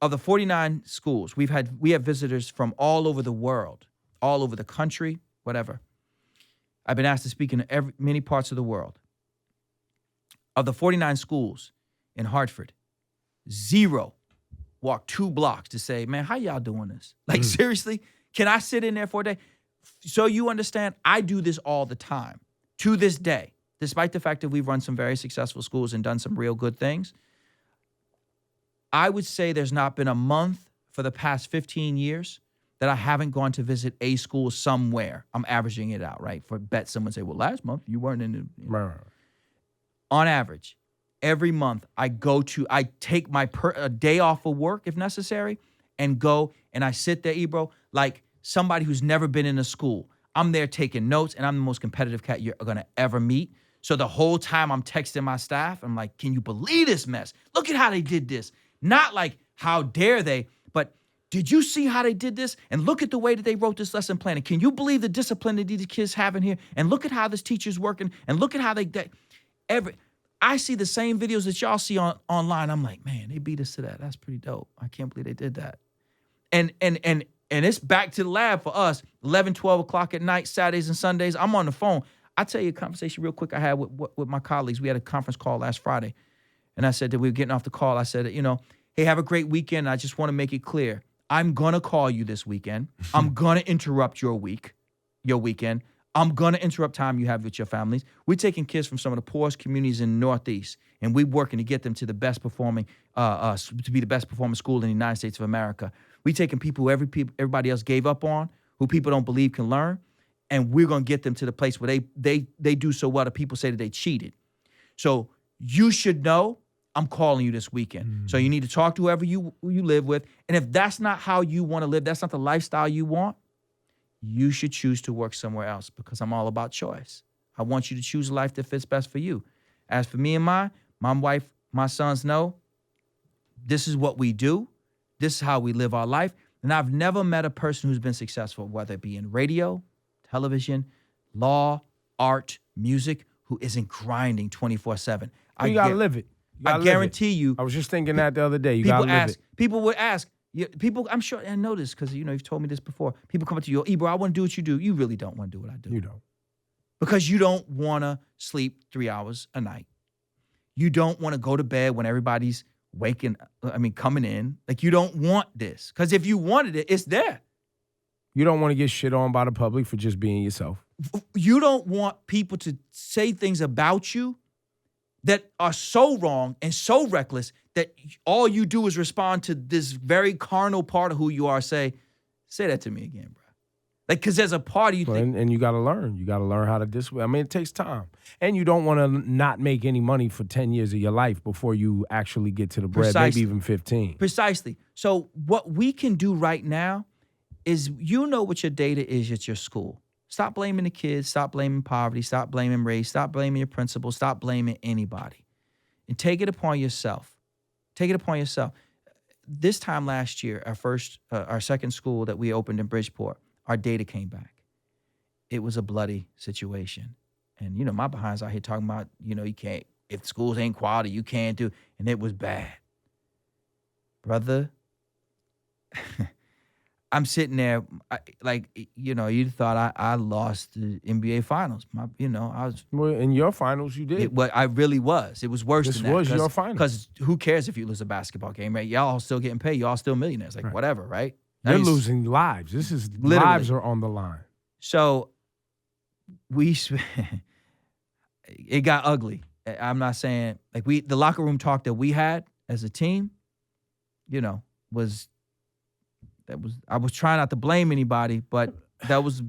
of the 49 schools, we have visitors from all over the world, all over the country, whatever. I've been asked to speak in many parts of the world. Of the 49 schools in Hartford, 0 walk 2 blocks to say, man, how y'all doing this? Like, seriously, can I sit in there for a day? So you understand, I do this all the time. To this day, despite the fact that we've run some very successful schools and done some real good things, I would say there's not been a month for the past 15 years that I haven't gone to visit a school somewhere. I'm averaging it out, right? For bet someone say, well, last month you weren't in the... Right. On average, every month I take a day off of work if necessary and go and I sit there, Ebro, like somebody who's never been in a school. I'm there taking notes, and I'm the most competitive cat you're gonna ever meet. So the whole time I'm texting my staff, I'm like, can you believe this mess? Look at how they did this. Not like, how dare they, but did you see how they did this? And look at the way that they wrote this lesson plan. And can you believe the discipline that these kids have in here? And look at how this teacher's working. And look at how I see the same videos that y'all see online. I'm like, man, they beat us to that. That's pretty dope. I can't believe they did that. And it's back to the lab for us, 11, 12 o'clock at night, Saturdays and Sundays. I'm on the phone. I'll tell you a conversation real quick I had with my colleagues. We had a conference call last Friday. And I said that we were getting off the call. I said, hey, have a great weekend. I just want to make it clear. I'm going to call you this weekend. I'm going to interrupt your weekend. I'm going to interrupt time you have with your families. We're taking kids from some of the poorest communities in the Northeast, and we're working to get them to the best performing, to be the best performing school in the United States of America. We're taking people who everybody else gave up on, who people don't believe can learn, and we're going to get them to the place where they do so well that people say that they cheated. So you should know I'm calling you this weekend. Mm-hmm. So you need to talk to whoever you live with. And if that's not how you want to live, that's not the lifestyle you want, you should choose to work somewhere else, because I'm all about choice. I want you to choose a life that fits best for you. As for me and my wife, my sons know this is what we do. This is how we live our life. And I've never met a person who's been successful, whether it be in radio, television, law, art, music, who isn't grinding 24/7. You gotta live it. I guarantee you. I was just thinking that the other day. You gotta live it. People would ask. People, I'm sure, I know this because you've told me this before. People come up to you, Ebro, I want to do what you do. You really don't want to do what I do. You don't. Because you don't want to sleep 3 hours a night. You don't want to go to bed when everybody's coming in. Like, you don't want this. Because if you wanted it, it's there. You don't want to get shit on by the public for just being yourself. You don't want people to say things about you that are so wrong and so reckless that all you do is respond to this very carnal part of who you are. Say that to me again, bro. Like, because there's a part of you think. And you got to learn. You got to learn how to discipline. I mean, it takes time. And you don't want to not make any money for 10 years of your life before you actually get to the bread, maybe even 15. Precisely. So what we can do right now is, what your data is at your school. Stop blaming the kids. Stop blaming poverty. Stop blaming race. Stop blaming your principal. Stop blaming anybody. And take it upon yourself. Take it upon yourself. This time last year, our second school that we opened in Bridgeport, our data came back. It was a bloody situation. And, my behind's out here talking about, you can't, if schools ain't quality, you can't do, and it was bad. Brother, I'm sitting there, you thought I lost the NBA Finals. I was. Well, in your finals, you did. I really was. It was worse than that. This was your finals. Because who cares if you lose a basketball game, right? Y'all still getting paid. Y'all still millionaires. Like, whatever, right? You're losing lives. This is literally. Lives are on the line. So it got ugly. I'm not saying the locker room talk that we had as a team, was I was trying not to blame anybody, but there was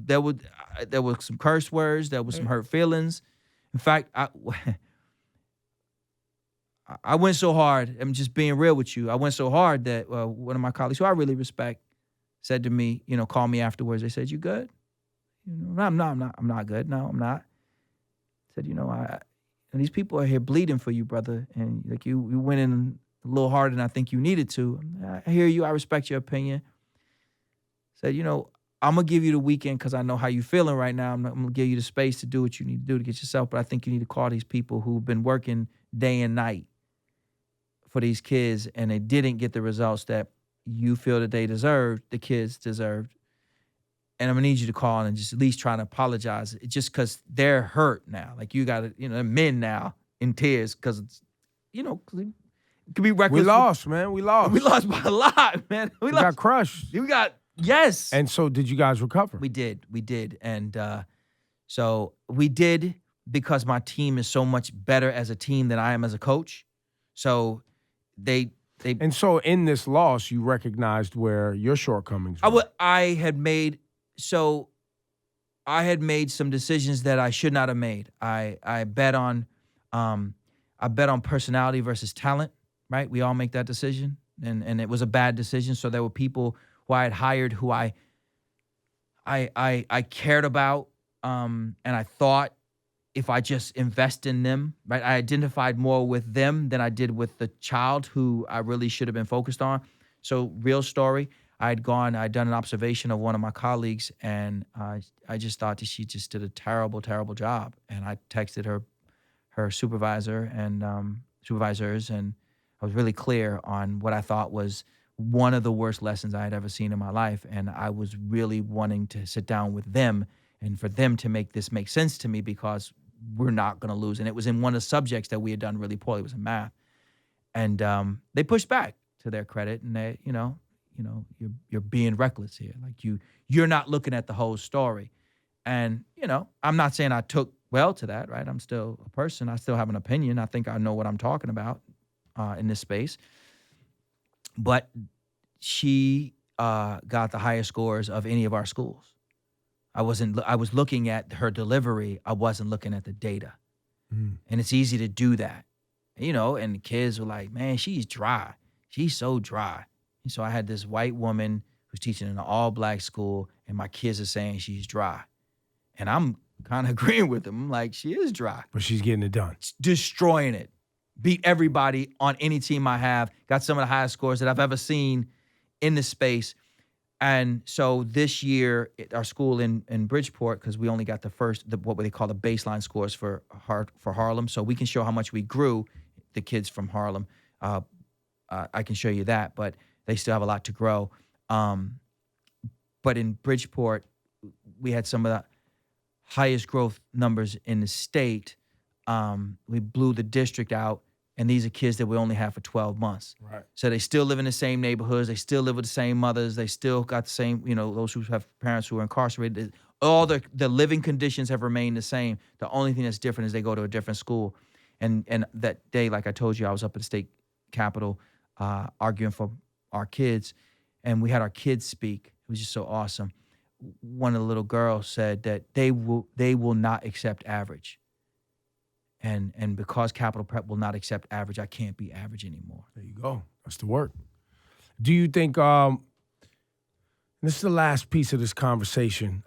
some curse words, there was some hurt feelings. In fact, I went so hard. I'm just being real with you. I went so hard that one of my colleagues, who I really respect, said to me, called me afterwards. They said, "You good?" I'm not good. No, I'm not. I said, and these people are here bleeding for you, brother. And you went in a little harder than I think you needed to. I hear you. I respect your opinion. Said, I'm going to give you the weekend because I know how you're feeling right now. I'm going to give you the space to do what you need to do to get yourself. But I think you need to call these people who've been working day and night for these kids, and they didn't get the results that you feel that they deserved, the kids deserved. And I'm going to need you to call and just at least try to apologize, just because they're hurt now. Like, you got to, they're men now in tears because it's, it could be reckless. We lost, man. We lost. We lost by a lot, man. We got crushed. Yes. And so did you guys recover? We did. And so we did, because my team is so much better as a team than I am as a coach. So they And so in this loss, you recognized where your shortcomings were. I had made some decisions that I should not have made. I bet on personality versus talent, right? We all make that decision. And it was a bad decision. So there were people who I had hired who I cared about, and I thought if I just invest in them, right? I identified more with them than I did with the child who I really should have been focused on. So, real story, I'd done an observation of one of my colleagues, and I just thought that she just did a terrible, terrible job. And I texted her supervisor and supervisors, and I was really clear on what I thought was one of the worst lessons I had ever seen in my life. And I was really wanting to sit down with them and for them to make this make sense to me, because we're not going to lose. And it was in one of the subjects that we had done really poorly. It was in math. And they pushed back, to their credit, and they, you're being reckless here. Like, you're not looking at the whole story. And, I'm not saying I took well to that, right? I'm still a person. I still have an opinion. I think I know what I'm talking about in this space. But she got the highest scores of any of our schools. I was looking at her delivery. I wasn't looking at the data. And it's easy to do that, and the kids were like, man, she's dry. She's so dry. And so I had this white woman who's teaching in an all-black school, and my kids are saying she's dry. And I'm kind of agreeing with them. I'm like, she is dry. But she's getting it done. Destroying it. Beat everybody on any team I have. Got some of the highest scores that I've ever seen in this space. And so this year, our school in Bridgeport, because we only got what they call the baseline scores for Harlem, so we can show how much we grew the kids from Harlem. I can show you that, but they still have a lot to grow. But in Bridgeport, we had some of the highest growth numbers in the state. We blew the district out, and these are kids that we only have for 12 months. Right. So they still live in the same neighborhoods. They still live with the same mothers. They still got the same, those who have parents who are incarcerated. All the living conditions have remained the same. The only thing that's different is they go to a different school. And that day, like I told you, I was up at the state capitol arguing for our kids, and we had our kids speak. It was just so awesome. One of the little girls said that they will not accept average. And because Capital Prep will not accept average, I can't be average anymore. There you go. That's the work. Do you think this is the last piece of this conversation?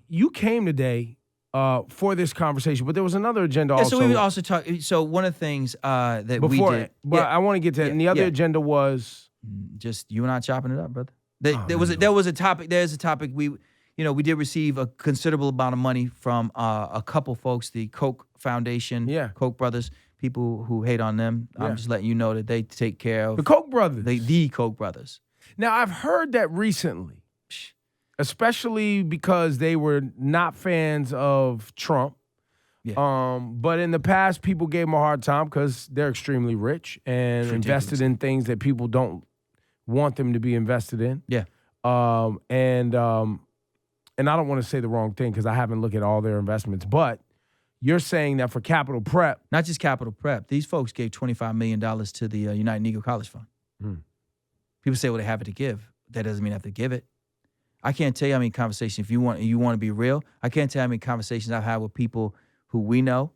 You came today for this conversation, but there was another agenda also. So we also talk. So one of the things that we did. But I want to get to that. And the other agenda was just you and I chopping it up, brother. There was a topic. There's a topic we did receive a considerable amount of money from a couple folks, the Koch Foundation, Koch brothers, people who hate on them. I'm just letting you know that they take care of the Koch brothers. The Koch brothers. Now, I've heard that recently, especially because they were not fans of Trump. Yeah. But in the past, people gave them a hard time because they're extremely rich and invested in things that people don't want them to be invested in. Yeah. And I don't want to say the wrong thing because I haven't looked at all their investments, but you're saying that for Capital Prep. Not just Capital Prep. These folks gave $25 million to the United Negro College Fund. People say, well, they have it to give. That doesn't mean I have to give it. I can't tell you how many conversations, if you want to be real, I can't tell you how many conversations I've had with people who we know.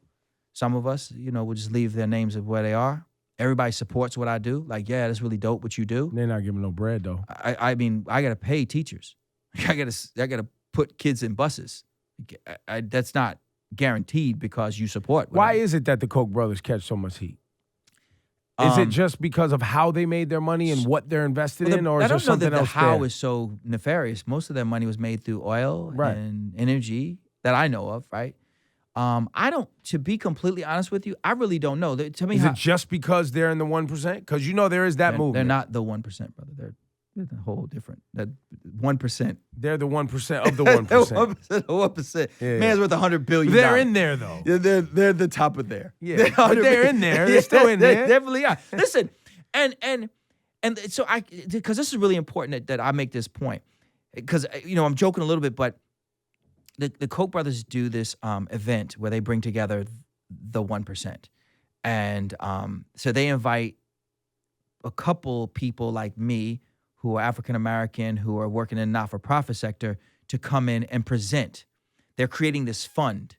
Some of us, we'll just leave their names of where they are. Everybody supports what I do. Like, yeah, that's really dope what you do. They're not giving no bread, though. I mean, I got to pay teachers. I got to put kids in buses. That's not guaranteed because you support. Why is it that the Koch brothers catch so much heat? Is it just because of how they made their money and what they're invested in, or is there something else there? I don't know that the how is so nefarious. Most of their money was made through oil and energy that I know of, right? I don't, to be completely honest with you, I really don't know. Tell me is it just because they're in the 1%? Because there is that movement. They're not the 1%, brother. They're the whole different. That 1%. They're the 1% of the 1%. 1%. Yeah, man's worth $100 billion. They're in there though. Yeah, they're the top of there. Yeah, but they're in there. They're still in there. They definitely are. Listen, and so because this is really important that I make this point, because I'm joking a little bit, but the Koch brothers do this event where they bring together the 1%, and so they invite a couple people like me, who are African-American, who are working in the not-for-profit sector, to come in and present. They're creating this fund.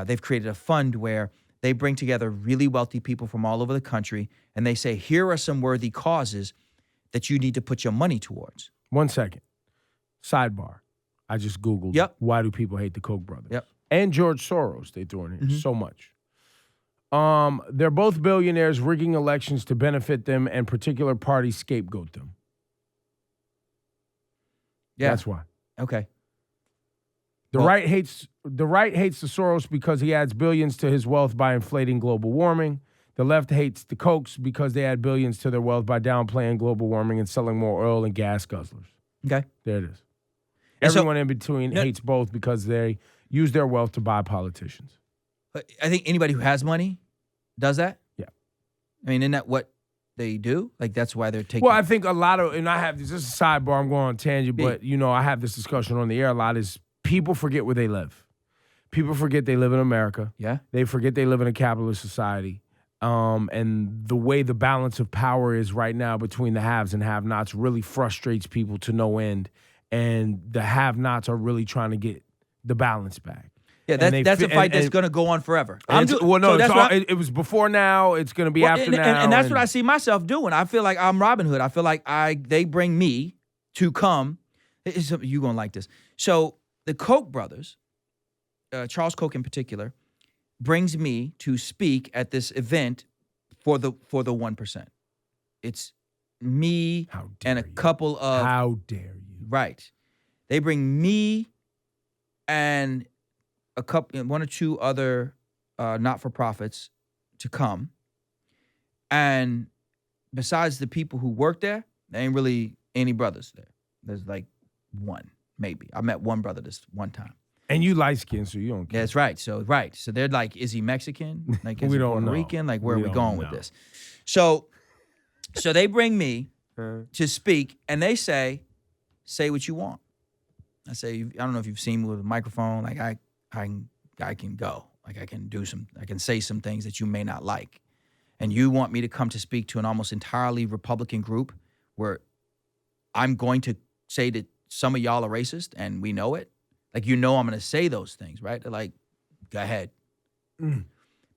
They've created a fund where they bring together really wealthy people from all over the country, and they say, here are some worthy causes that you need to put your money towards. 1 second. Sidebar. I just Googled, why do people hate the Koch brothers? Yep. And George Soros, they threw in here so much. They're both billionaires rigging elections to benefit them, and particular parties scapegoat them. Yeah. That's why. Okay. The right hates the Soros because he adds billions to his wealth by inflating global warming. The left hates the Kochs because they add billions to their wealth by downplaying global warming and selling more oil and gas guzzlers. Okay. There it is. Everyone in between hates both because they use their wealth to buy politicians. I think anybody who has money does that. Yeah. I mean, isn't that what they do? Like, that's why they're taking... Well, I think a lot of, and I have this is a sidebar, I'm going on a tangent, but, I have this discussion on the air a lot, is people forget where they live. People forget they live in America. Yeah. They forget they live in a capitalist society. And the way the balance of power is right now between the haves and have-nots really frustrates people to no end. And the have-nots are really trying to get the balance back. Yeah, that's a fight that's going to go on forever. It was before now. It's going to be after now. And that's what I see myself doing. I feel like I'm Robin Hood. I feel like they bring me to come. You're going to like this. So the Koch brothers, Charles Koch in particular, brings me to speak at this event for the 1%. It's me and a couple of... How dare you? Right. They bring me and one or two other not-for-profits to come. And besides the people who work there, there ain't really any brothers there. There's like one, maybe. I met one brother this one time. And you light-skinned, so you don't care. That's right. So they're like, is he Mexican? Like, is We he don't Puerto know. Rican? Like, where We are we don't going with know. this? So they bring me to speak, and they say what you want. I say, I don't know if you've seen me with a microphone. Like, I can go. Like, I can say some things that you may not like. And you want me to come to speak to an almost entirely Republican group where I'm going to say that some of y'all are racist and we know it? Like, I'm going to say those things, right? They're like, go ahead.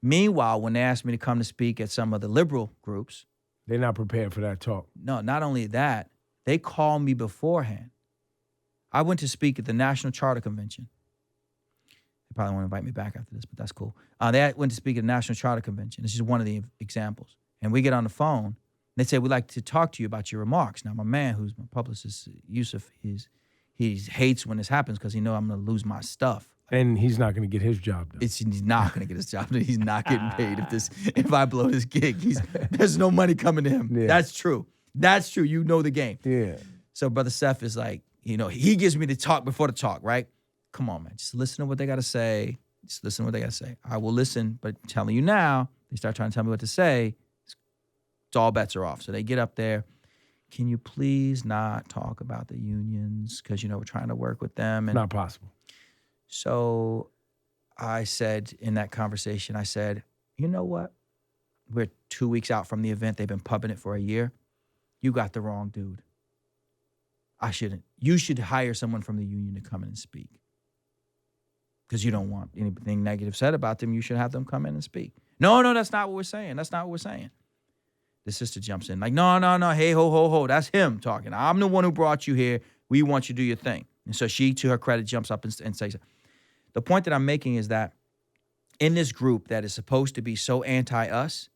Meanwhile, when they asked me to come to speak at some of the liberal groups, they're not prepared for that talk. no, not only that, they called me beforehand. I went to speak at the National Charter Convention. They probably want to invite me back after this, but that's cool. They went to speak at the National Charter Convention. This is one of the examples. And we get on the phone, and they say, we'd like to talk to you about your remarks. Now, my man, who's my publicist, Yusuf, he hates when this happens because he knows I'm going to lose my stuff. And he's not going to get his job done. He's not going to get his job done. He's not getting paid if I blow this gig. There's no money coming to him. Yeah. That's true. That's true. You know the game. Yeah. So Brother Seth is like, he gives me the talk before the talk, right? Come on, man. Just listen to what they got to say. Just listen to what they got to say. I will listen, but I'm telling you now, they start trying to tell me what to say, it's all bets are off. So they get up there. Can you please not talk about the unions? Because, we're trying to work with them. And Not possible. so I said in that conversation, I said, you know what? We're 2 weeks out from the event. They've been pumping it for a year. You got the wrong dude. I shouldn't. You should hire someone from the union to come in and speak. Because you don't want anything negative said about them. You should have them come in and speak. No, that's not what we're saying. That's not what we're saying. The sister jumps in like, no. Hey, ho. That's him talking. I'm the one who brought you here. We want you to do your thing. And so she, to her credit, jumps up and says, the point that I'm making is that in this group that is supposed to be so anti-us,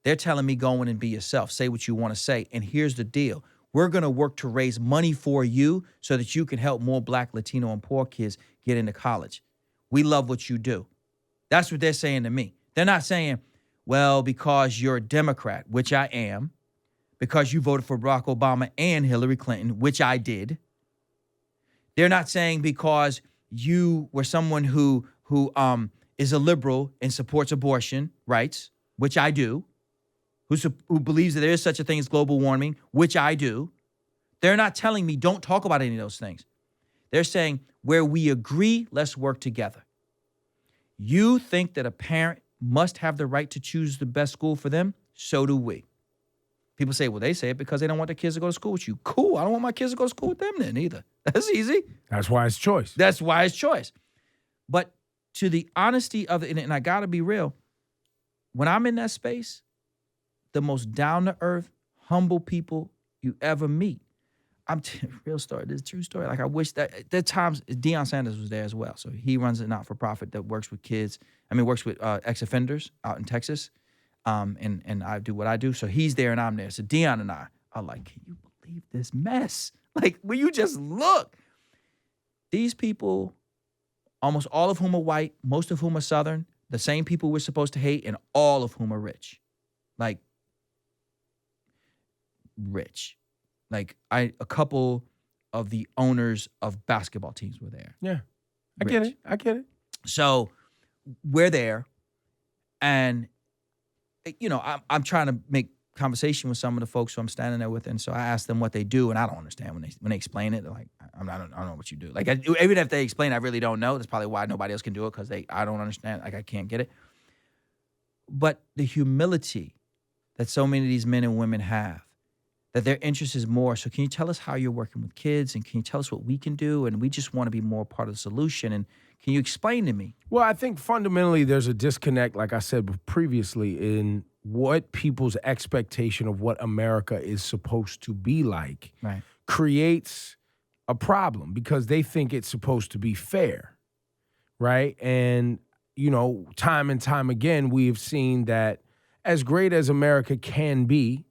they're telling me go in and be yourself. Say what you want to say. And here's the deal. We're going to work to raise money for you so that you can help more Black, Latino, and poor kids get into college. We love what you do. That's what they're saying to me. They're not saying, well, because you're a Democrat, which I am, because you voted for Barack Obama and Hillary Clinton, which I did. They're not saying because you were someone who is a liberal and supports abortion rights, which I do, who believes that there is such a thing as global warming, which I do. They're not telling me don't talk about any of those things. They're saying where we agree, let's work together. You think that a parent must have the right to choose the best school for them? So do we. People say, well, they say it because they don't want their kids to go to school with you. Cool. I don't want my kids to go to school with them then either. That's easy. That's why it's choice. That's why it's choice. But to the honesty of it, and I got to be real, when I'm in that space, the most down-to-earth, humble people you ever meet. Real story. This is a true story. Like, I wish that there are times Deion Sanders was there as well. So he runs a not-for-profit that works with kids. Works with ex-offenders out in Texas. And I do what I do. So he's there and I'm there. So Deion and I are like, can you believe this mess? Like, when you just look, these people, almost all of whom are white, most of whom are Southern, the same people we're supposed to hate, and all of whom are rich. Like, rich. Like, a couple of the owners of basketball teams were there. Yeah. I get it. So we're there, and, I'm trying to make conversation with some of the folks who I'm standing there with, and so I ask them what they do, and I don't understand when they explain it. They're like, I don't know what you do. Like, even if they explain, I really don't know. That's probably why nobody else can do it, because I don't understand. Like, I can't get it. But the humility that so many of these men and women have, that their interest is more. So can you tell us how you're working with kids, and can you tell us what we can do? And we just want to be more part of the solution. And can you explain to me? Well, I think fundamentally there's a disconnect, like I said previously, in what people's expectation of what America is supposed to be like creates a problem because they think it's supposed to be fair, right? And, time and time again, we've seen that as great as America can be,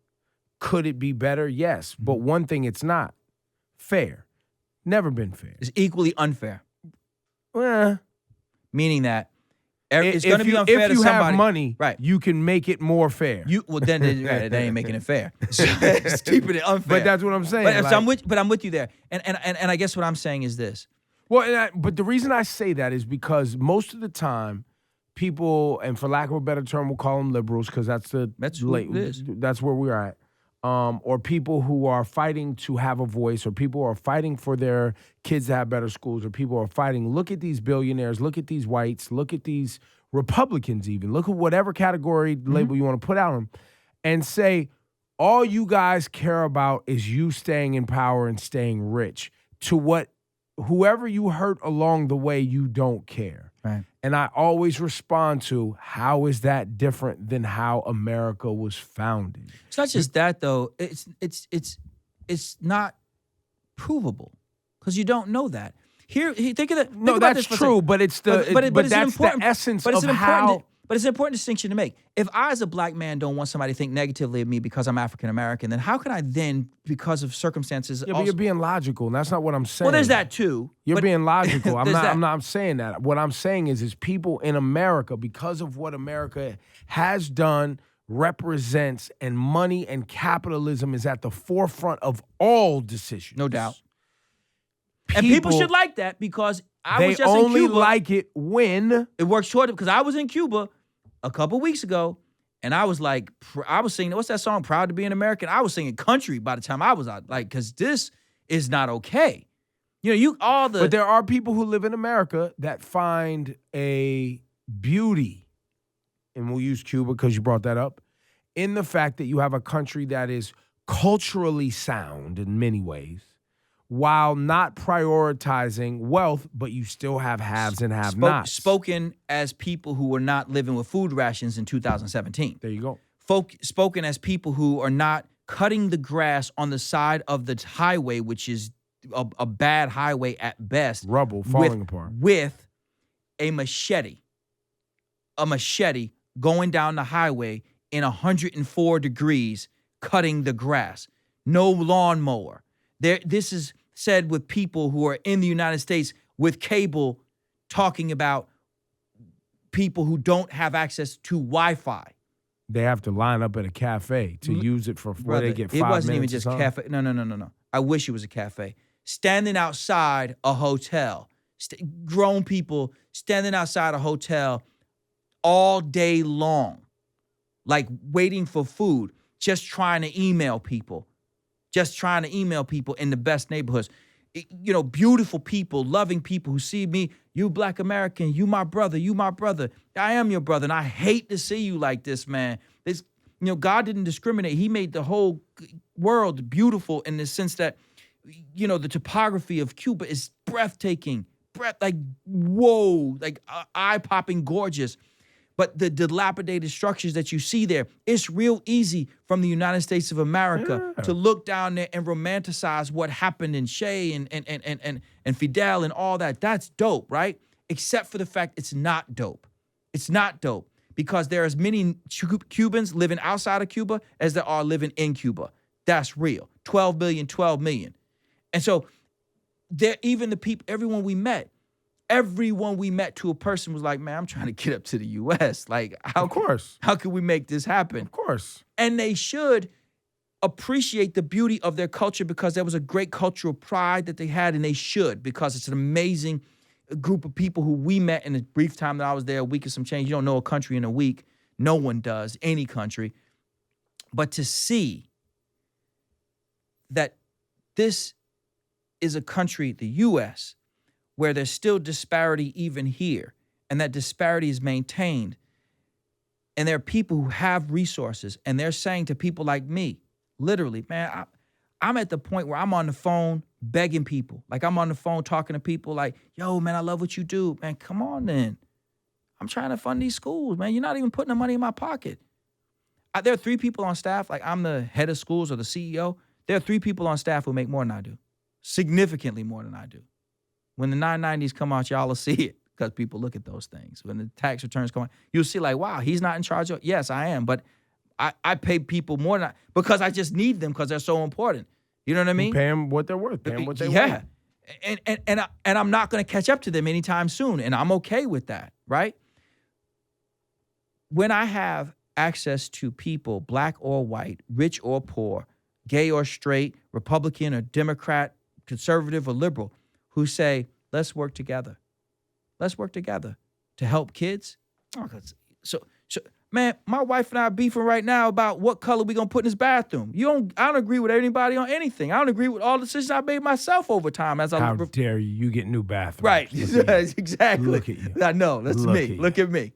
could it be better? Yes. But one thing it's not, fair. Never been fair. It's equally unfair. Well, Meaning that it's going to be unfair to somebody. If you have money, right, you can make it more fair. Then that ain't making it fair. So it's keeping it unfair. But that's what I'm saying. But, so I'm with you there. And I guess what I'm saying is this. Well, but the reason I say that is because most of the time, people, and for lack of a better term, we'll call them liberals because that's who it is. That's where we're at. Or people who are fighting to have a voice, or people who are fighting for their kids to have better schools, or people who are fighting, look at these billionaires, look at these whites, look at these Republicans even, look at whatever category label you want to put on them, and say, all you guys care about is you staying in power and staying rich. To whoever you hurt along the way, you don't care. Right. And I always respond to, how is that different than how America was founded? It's not just that though. It's not provable because you don't know that. Here, think of that. No, that's true, but it's the that's the essence of how. But it's an important distinction to make. If I, as a black man, don't want somebody to think negatively of me because I'm African American, then how can I then, because of circumstances, Yeah, but you're being logical, and that's not what I'm saying. Well, there's that too. You're being logical. I'm not saying that. What I'm saying is people in America, because of what America has done, represents, and money and capitalism is at the forefront of all decisions. No doubt. And people should like that because I was just in Cuba. They only like it when it works short. Because I was in Cuba a couple weeks ago, and I was like, I was singing, what's that song? Proud to be an American. I was singing country by the time I was out, like, because this is not okay. But there are people who live in America that find a beauty, and we'll use Cuba because you brought that up, in the fact that you have a country that is culturally sound in many ways, while not prioritizing wealth, but you still have haves and have-nots. Spoken as people who were not living with food rations in 2017. There you go. Spoken as people who are not cutting the grass on the side of the highway, which is a bad highway at best. Rubble falling apart. With a machete going down the highway in 104 degrees, cutting the grass. No lawnmower. This is said with people who are in the United States with cable, talking about people who don't have access to Wi-Fi. They have to line up at a cafe to use it for where they get 5 minutes. It wasn't even just cafe. No. I wish it was a cafe. Standing outside a hotel, grown people standing outside a hotel all day long, like waiting for food, just trying to email people. In the best neighborhoods. Beautiful people, loving people who see me, you black American, you my brother. I am your brother, and I hate to see you like this, man. God didn't discriminate. He made the whole world beautiful in the sense that, the topography of Cuba is breathtaking. Whoa, eye-popping gorgeous. But the dilapidated structures that you see there, it's real easy from the United States of America to look down there and romanticize what happened in Che and Fidel and all that. That's dope, right? Except for the fact it's not dope. It's not dope because there are as many Cubans living outside of Cuba as there are living in Cuba. That's real. 12 million. And so even the people, everyone we met to a person was like, man, I'm trying to get up to the U.S. Like, how can we make this happen? Of course. And they should appreciate the beauty of their culture because there was a great cultural pride that they had, and they should, because it's an amazing group of people who we met in the brief time that I was there, a week and some change. You don't know a country in a week. No one does, any country. But to see that this is a country, the U.S., where there's still disparity even here, and that disparity is maintained. And there are people who have resources, and they're saying to people like me, literally, man, I'm at the point where I'm on the phone begging people. Like, I'm on the phone talking to people like, yo, man, I love what you do. Man, come on then. I'm trying to fund these schools, man. You're not even putting the money in my pocket. There are 3 people on staff, like I'm the head of schools or the CEO. There are 3 people on staff who make more than I do, significantly more than I do. When the 990s come out, y'all will see it because people look at those things. When the tax returns come out, you'll see like, wow, he's not in charge of. Yes, I am, but I pay people more than because I just need them because they're so important. You know what I mean? You pay them what they're worth. Pay them what they want. And I'm not going to catch up to them anytime soon, and I'm okay with that, right? When I have access to people, black or white, rich or poor, gay or straight, Republican or Democrat, conservative or liberal, who say, let's work together. Let's work together to help kids. So man, my wife and I are beefing right now about what color we gonna put in this bathroom. I don't agree with anybody on anything. I don't agree with all the decisions I made myself over time. How dare you? You get new bathrooms. Right, exactly. Look at you. I know, that's me. Look at me.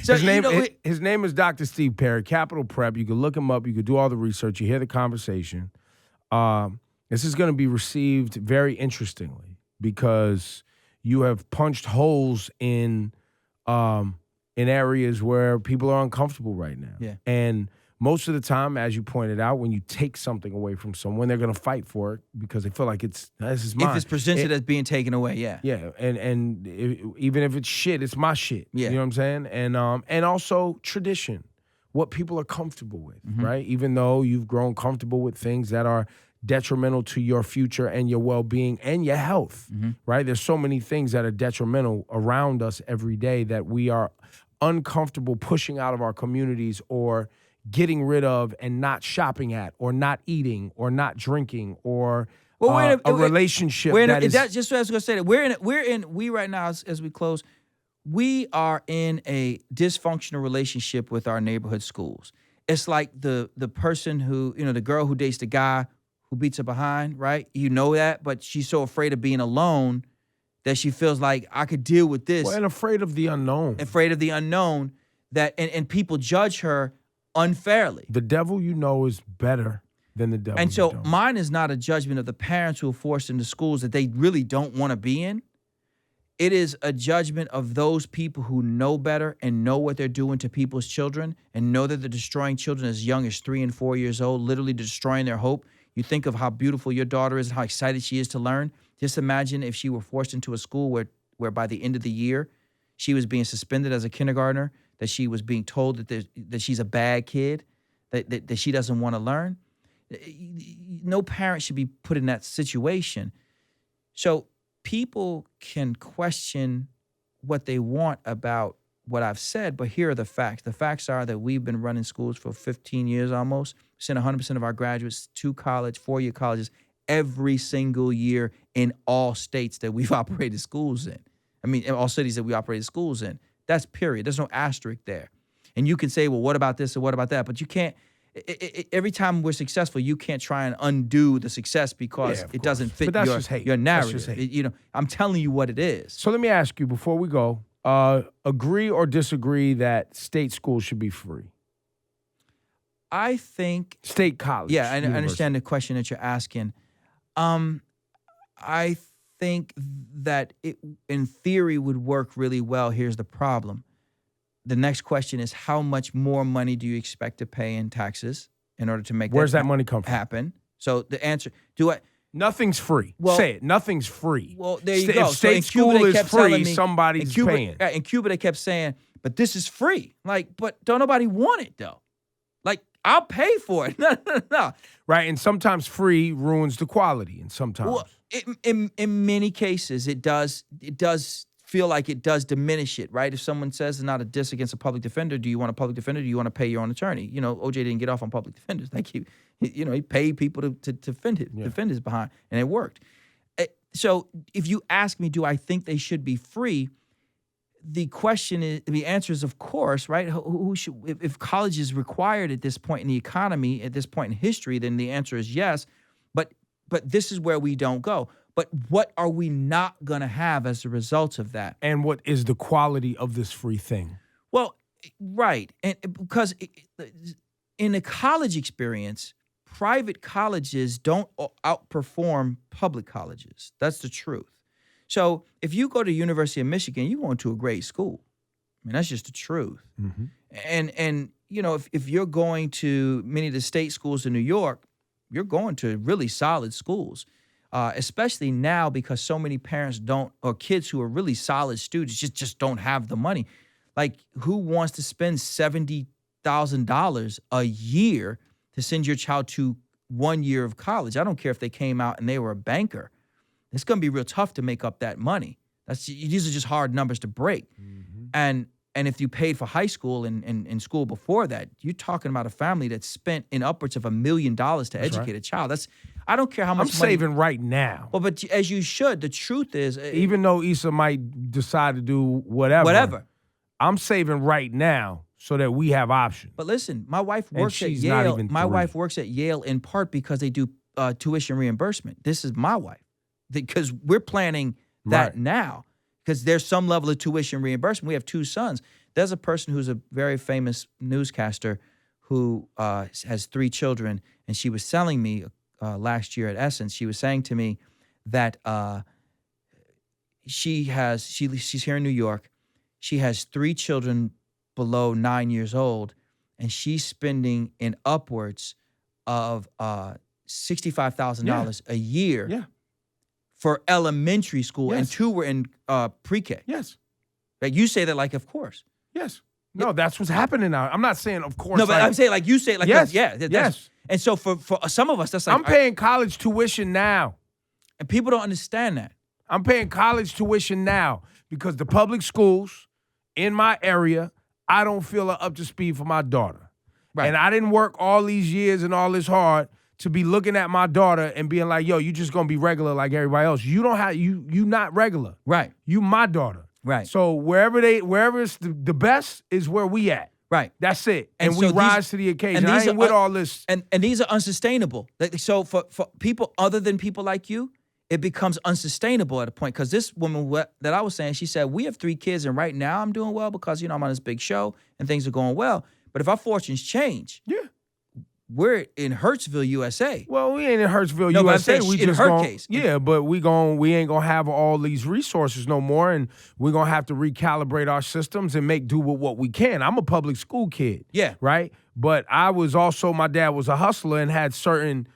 So his name is Dr. Steve Perry, Capital Prep. You can look him up. You can do all the research. You hear the conversation. This is going to be received very interestingly because you have punched holes in areas where people are uncomfortable right now. Yeah. And most of the time, as you pointed out, when you take something away from someone, they're going to fight for it because they feel like this is mine. If it's presented as being taken away, yeah. Yeah, and even if it's shit, it's my shit. Yeah. You know what I'm saying? And also tradition, what people are comfortable with, Mm-hmm. right? Even though you've grown comfortable with things that are detrimental to your future and your well-being and your health, Mm-hmm. right? There's so many things that are detrimental around us every day that we are uncomfortable pushing out of our communities or getting rid of and not shopping at or not eating or not drinking or a relationship that's just what I was going to say. That we right now, as we close, we are in a dysfunctional relationship with our neighborhood schools. It's like the person who, the girl who dates the guy who beats her behind, right? You know that, but she's so afraid of being alone that she feels like I could deal with this. Well, and afraid of the unknown. That and people judge her unfairly. The devil you know is better than the devil. And you so don't. mine is not a judgment of the parents who are forced into schools that they really don't want to be in. It is a judgment of those people who know better and know what they're doing to people's children and know that they're destroying children as young as 3 and 4 years old, literally destroying their hope. You think of how beautiful your daughter is and how excited she is to learn. Just imagine if she were forced into a school where by the end of the year, she was being suspended as a kindergartner, that she was being told that she's a bad kid, that she doesn't want to learn. No parent should be put in that situation. So people can question what they want about what I've said, but here are the facts. The facts are that we've been running schools for 15 years almost, sent 100% of our graduates to college, 4-year colleges, every single year in all states that we've operated schools in. I mean, in all cities that we operated schools in. That's period. There's no asterisk there. And you can say, well, what about this or what about that? But you can't, every time we're successful, you can't try and undo the success because it doesn't fit your narrative. I'm telling you what it is. So let me ask you before we go, agree or disagree that state schools should be free? I think state college. Yeah, I understand the question that you're asking. I think that it, in theory, would work really well. Here's the problem. The next question is, how much more money do you expect to pay in taxes in order to make Where's that money come from? Happen? So the answer, nothing's free. Well, say it. Nothing's free. Well, there you go. If state school is free, somebody's paying. In Cuba, they kept saying, but this is free. Like, but don't nobody want it, though. Like, I'll pay for it. No. Right, and sometimes free ruins the quality, and sometimes. Well, in many cases, it does feel like it does diminish it, right? If someone says it's not a diss against a public defender, do you want a public defender? Do you want to pay your own attorney? OJ didn't get off on public defenders. Like he paid people to defend his behind, and it worked. So if you ask me, do I think they should be free? The answer is of course, right? Who should, if college is required at this point in the economy, at this point in history, then the answer is yes. But this is where we don't go. But what are we not going to have as a result of that? And what is the quality of this free thing? Well, right. And because in a college experience, private colleges don't outperform public colleges. That's the truth. So if you go to University of Michigan, you're going to a great school. I mean, that's just the truth. Mm-hmm. And if you're going to many of the state schools in New York, you're going to really solid schools. Especially now because so many parents or kids who are really solid students just don't have the money. Like, who wants to spend $70,000 a year to send your child to 1 year of college? I don't care if they came out and they were a banker. It's going to be real tough to make up that money. These are just hard numbers to break. And if you paid for high school and school before that, you're talking about a family that spent in upwards of $1 million to educate a child. I don't care how much I'm saving right now. Well, but as you should. The truth is, even though Issa might decide to do whatever, I'm saving right now so that we have options. But listen, my wife works at Yale. My wife works at Yale in part because they do tuition reimbursement. This is my wife, because we're planning that now, because there's some level of tuition reimbursement. We have 2 sons. There's a person who's a very famous newscaster who has 3 children, and she was telling me last year at Essence, she was saying to me that she's here in New York. She has 3 children below 9 years old, and she's spending in upwards of $65,000 a year for elementary school, and 2 were in pre-K. Yes. Like you say that, like, of course. Yes. No, that's what's happening now. I'm not saying, of course. No, but I'm saying, like you say, like, yes. Yes. And so for some of us, that's like, I'm paying college tuition now. And people don't understand that. I'm paying college tuition now because the public schools in my area, I don't feel are up to speed for my daughter. Right. And I didn't work all these years and all this hard to be looking at my daughter and being like, yo, you just gonna be regular like everybody else. You don't have, you not regular. Right. You my daughter. Right. So wherever it's the best is where we at. Right. That's it. And so we rise to the occasion. I ain't with all this. And these are unsustainable. So for people other than people like you, it becomes unsustainable at a point. Because this woman that I was saying, she said, we have 3 kids, and right now I'm doing well because, I'm on this big show and things are going well. But if our fortunes change, we're in Hurtsville, USA. Well, we ain't in Hurtsville, USA. But we in just her case. Yeah, but we ain't gonna have all these resources no more, and we're gonna have to recalibrate our systems and make do with what we can. I'm a public school kid. Yeah. Right? But I was also, my dad was a hustler and had certain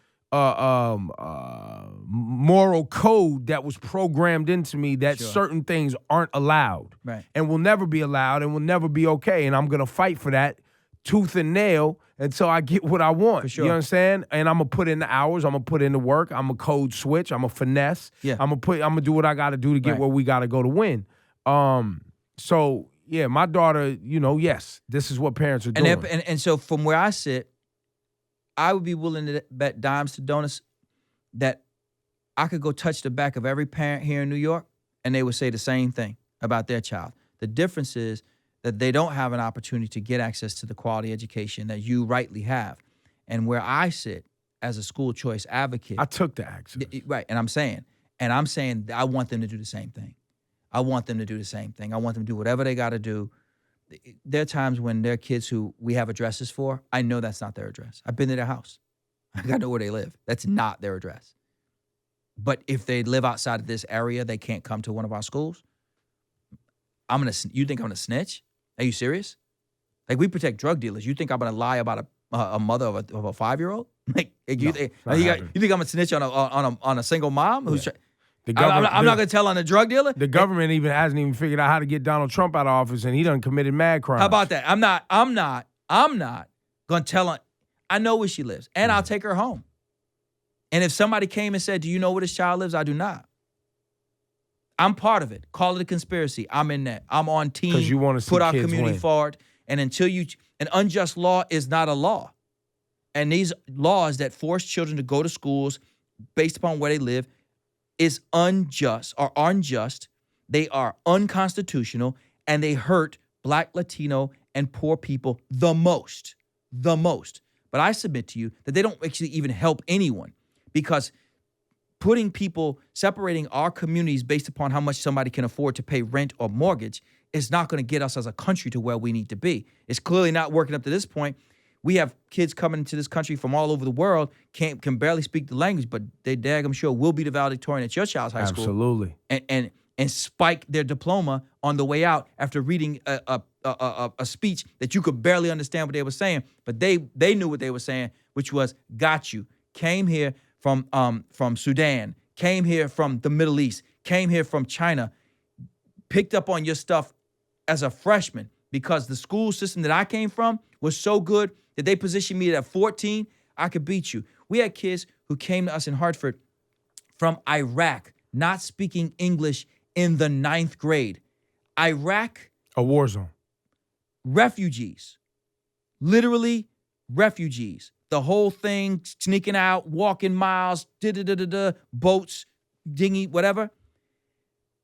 moral code that was programmed into me that certain things aren't allowed. Right. And will never be allowed and will never be okay. And I'm gonna fight for that tooth and nail until I get what I want. For sure. You understand? And I'm gonna put in the hours. I'm gonna put in the work. I'm gonna code switch. I'm gonna finesse. Yeah. I'm gonna do what I gotta do to get where we gotta go to win. So yeah, my daughter, yes, this is what parents are doing. And so from where I sit, I would be willing to bet dimes to donuts that I could go touch the back of every parent here in New York, and they would say the same thing about their child. The difference is that they don't have an opportunity to get access to the quality education that you rightly have. And where I sit as a school choice advocate, I took the access. Right, and I'm saying I want them to do the same thing. I want them to do the same thing. I want them to do whatever they got to do. There are times when there are kids who we have addresses for. I know that's not their address. I've been to their house. I know where they live. That's not their address. But if they live outside of this area, they can't come to one of our schools. You think I'm gonna snitch? Are you serious? Like, we protect drug dealers. You think I'm gonna lie about a mother of a 5-year-old? Like, you think I'm gonna snitch on a single mom who's? I'm not gonna tell on a drug dealer. The government hasn't even figured out how to get Donald Trump out of office, and he done committed mad crimes. How about that? I'm not gonna tell on. I know where she lives, and I'll take her home. And if somebody came and said, "Do you know where this child lives?" I do not. I'm part of it. Call it a conspiracy. I'm in that. I'm on team. Because you want to put our community forward. And until an unjust law is not a law. And these laws that force children to go to schools based upon where they live is unjust. They are unconstitutional, and they hurt Black, Latino, and poor people the most. But I submit to you that they don't actually even help anyone, because separating our communities based upon how much somebody can afford to pay rent or mortgage is not going to get us as a country to where we need to be. It's clearly not working up to this point. We have kids coming into this country from all over the world, can barely speak the language, but they daggum sure will be the valedictorian at your child's high school. Absolutely. And spike their diploma on the way out after reading a speech that you could barely understand what they were saying, but they knew what they were saying, which was, got you. Came here from Sudan, came here from the Middle East, came here from China, picked up on your stuff as a freshman because the school system that I came from was so good that they positioned me that at 14, I could beat you. We had kids who came to us in Hartford from Iraq, not speaking English in the 9th grade. Iraq, A war zone. refugees, literally refugees. The whole thing, sneaking out, walking miles, boats, dinghy, whatever.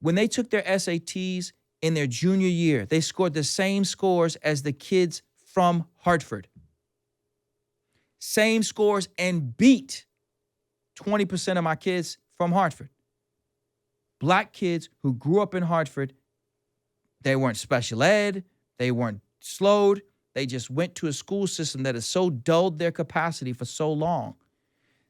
When they took their SATs in their junior year, they scored the same scores as the kids from Hartford. Same scores, and beat 20% of my kids from Hartford. Black kids who grew up in Hartford, they weren't special ed, they weren't slowed, they just went to a school system that has so dulled their capacity for so long.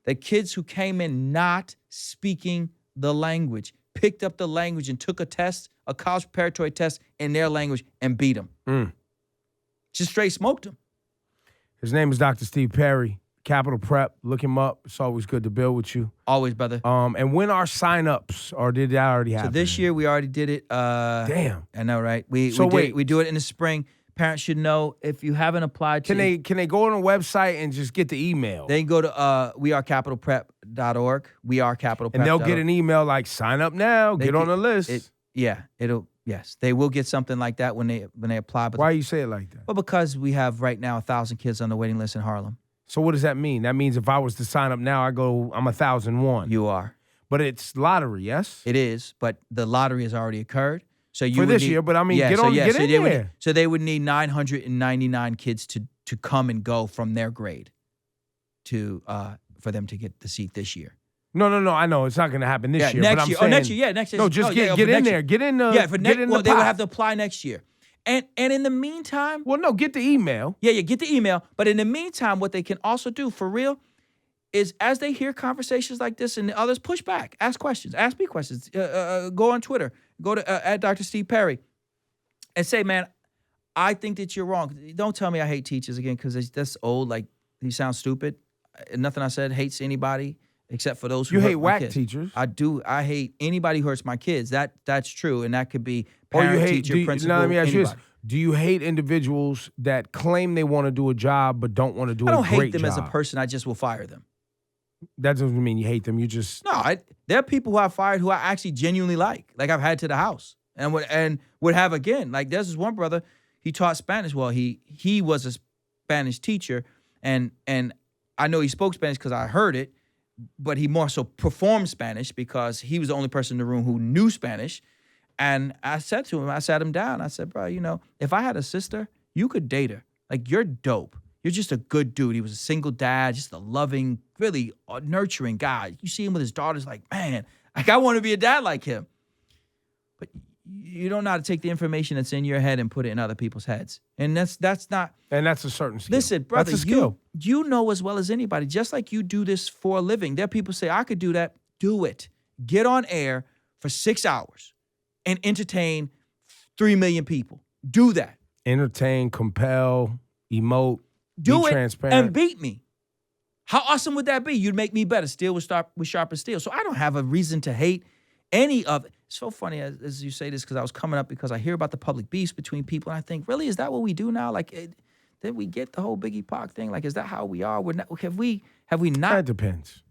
The kids who came in not speaking the language, picked up the language and took a test, a college preparatory test in their language, and beat them. Just straight smoked them. His name is Dr. Steve Perry, Capital Prep. Look him up. It's always good to build with you. Always, brother. And when are sign-ups, or did that already happen? So this year we already did it. Damn. I know, right? We do it in the spring. Parents should know if you haven't applied to. Can they go on a website and just get the email? They can go to wearecapitalprep.org. wearecapitalprep.org. And they'll get an email like, sign up now, get on the list. Yes, they will get something like that when they apply. But Why you say it like that? Well, because we have right now 1,000 kids on the waiting list in Harlem. So what does that mean? That means if I was to sign up now, I'm 1,001. You are. But it's lottery, yes? It is, but the lottery has already occurred. So you For this year, but I mean, get in there. So they would need 999 kids to come and go from their grade for them to get the seat this year. No. I know it's not going to happen this year. Next but I'm year. saying, Next year. Yeah, next year. No, just get in there. Get in the. Yeah, for next. Well, they pot. would have to apply next year. And in the meantime. Well, no, get the email. Yeah, get the email. But in the meantime, what they can also do for real is, as they hear conversations like this and others, push back, ask questions, ask me questions. Go on Twitter, go to at Dr. Steve Perry, and say, man, I think that you're wrong. Don't tell me I hate teachers again, because that's old. Like, you sound stupid. Nothing I said hates anybody except for those who hurt hate my whack kids. teachers. I do. I hate anybody who hurts my kids. That's true, and that could be parent, teacher, principal. Now let me ask you anybody. this: do you hate individuals that claim they want to do a job but don't want to do a great job? I don't hate them as a person. I just will fire them. That doesn't mean you hate them. You just there are people who I fired who I actually genuinely like I've had to the house and would have again. Like, there's this one brother, he taught Spanish. Well, he was a Spanish teacher, and I know he spoke Spanish because I heard it, but he more so performed Spanish because he was the only person in the room who knew Spanish. And I said to him, I sat him down. I said, bro, if I had a sister, you could date her. Like, you're dope. You're just a good dude. He was a single dad, just a loving, really nurturing guy. You see him with his daughters, like, man, like, I want to be a dad like him. But you don't know how to take the information that's in your head and put it in other people's heads. And that's not. And that's a certain skill. Listen, brother, that's a skill. You know as well as anybody, just like you do this for a living. There are people say, I could do that. Do it. Get on air for 6 hours and entertain 3 million people. Do that. Entertain, compel, emote. Do be it transparent. and beat me. How awesome would that be? You'd make me better. Steel with sharper steel. So I don't have a reason to hate any of it. It's so funny as you say this, because I was coming up because I hear about the public beefs between people, and I think, really, is that what we do now? Like, did we get the whole Biggie Pac thing? Like, is that how we are? Have we not? That depends.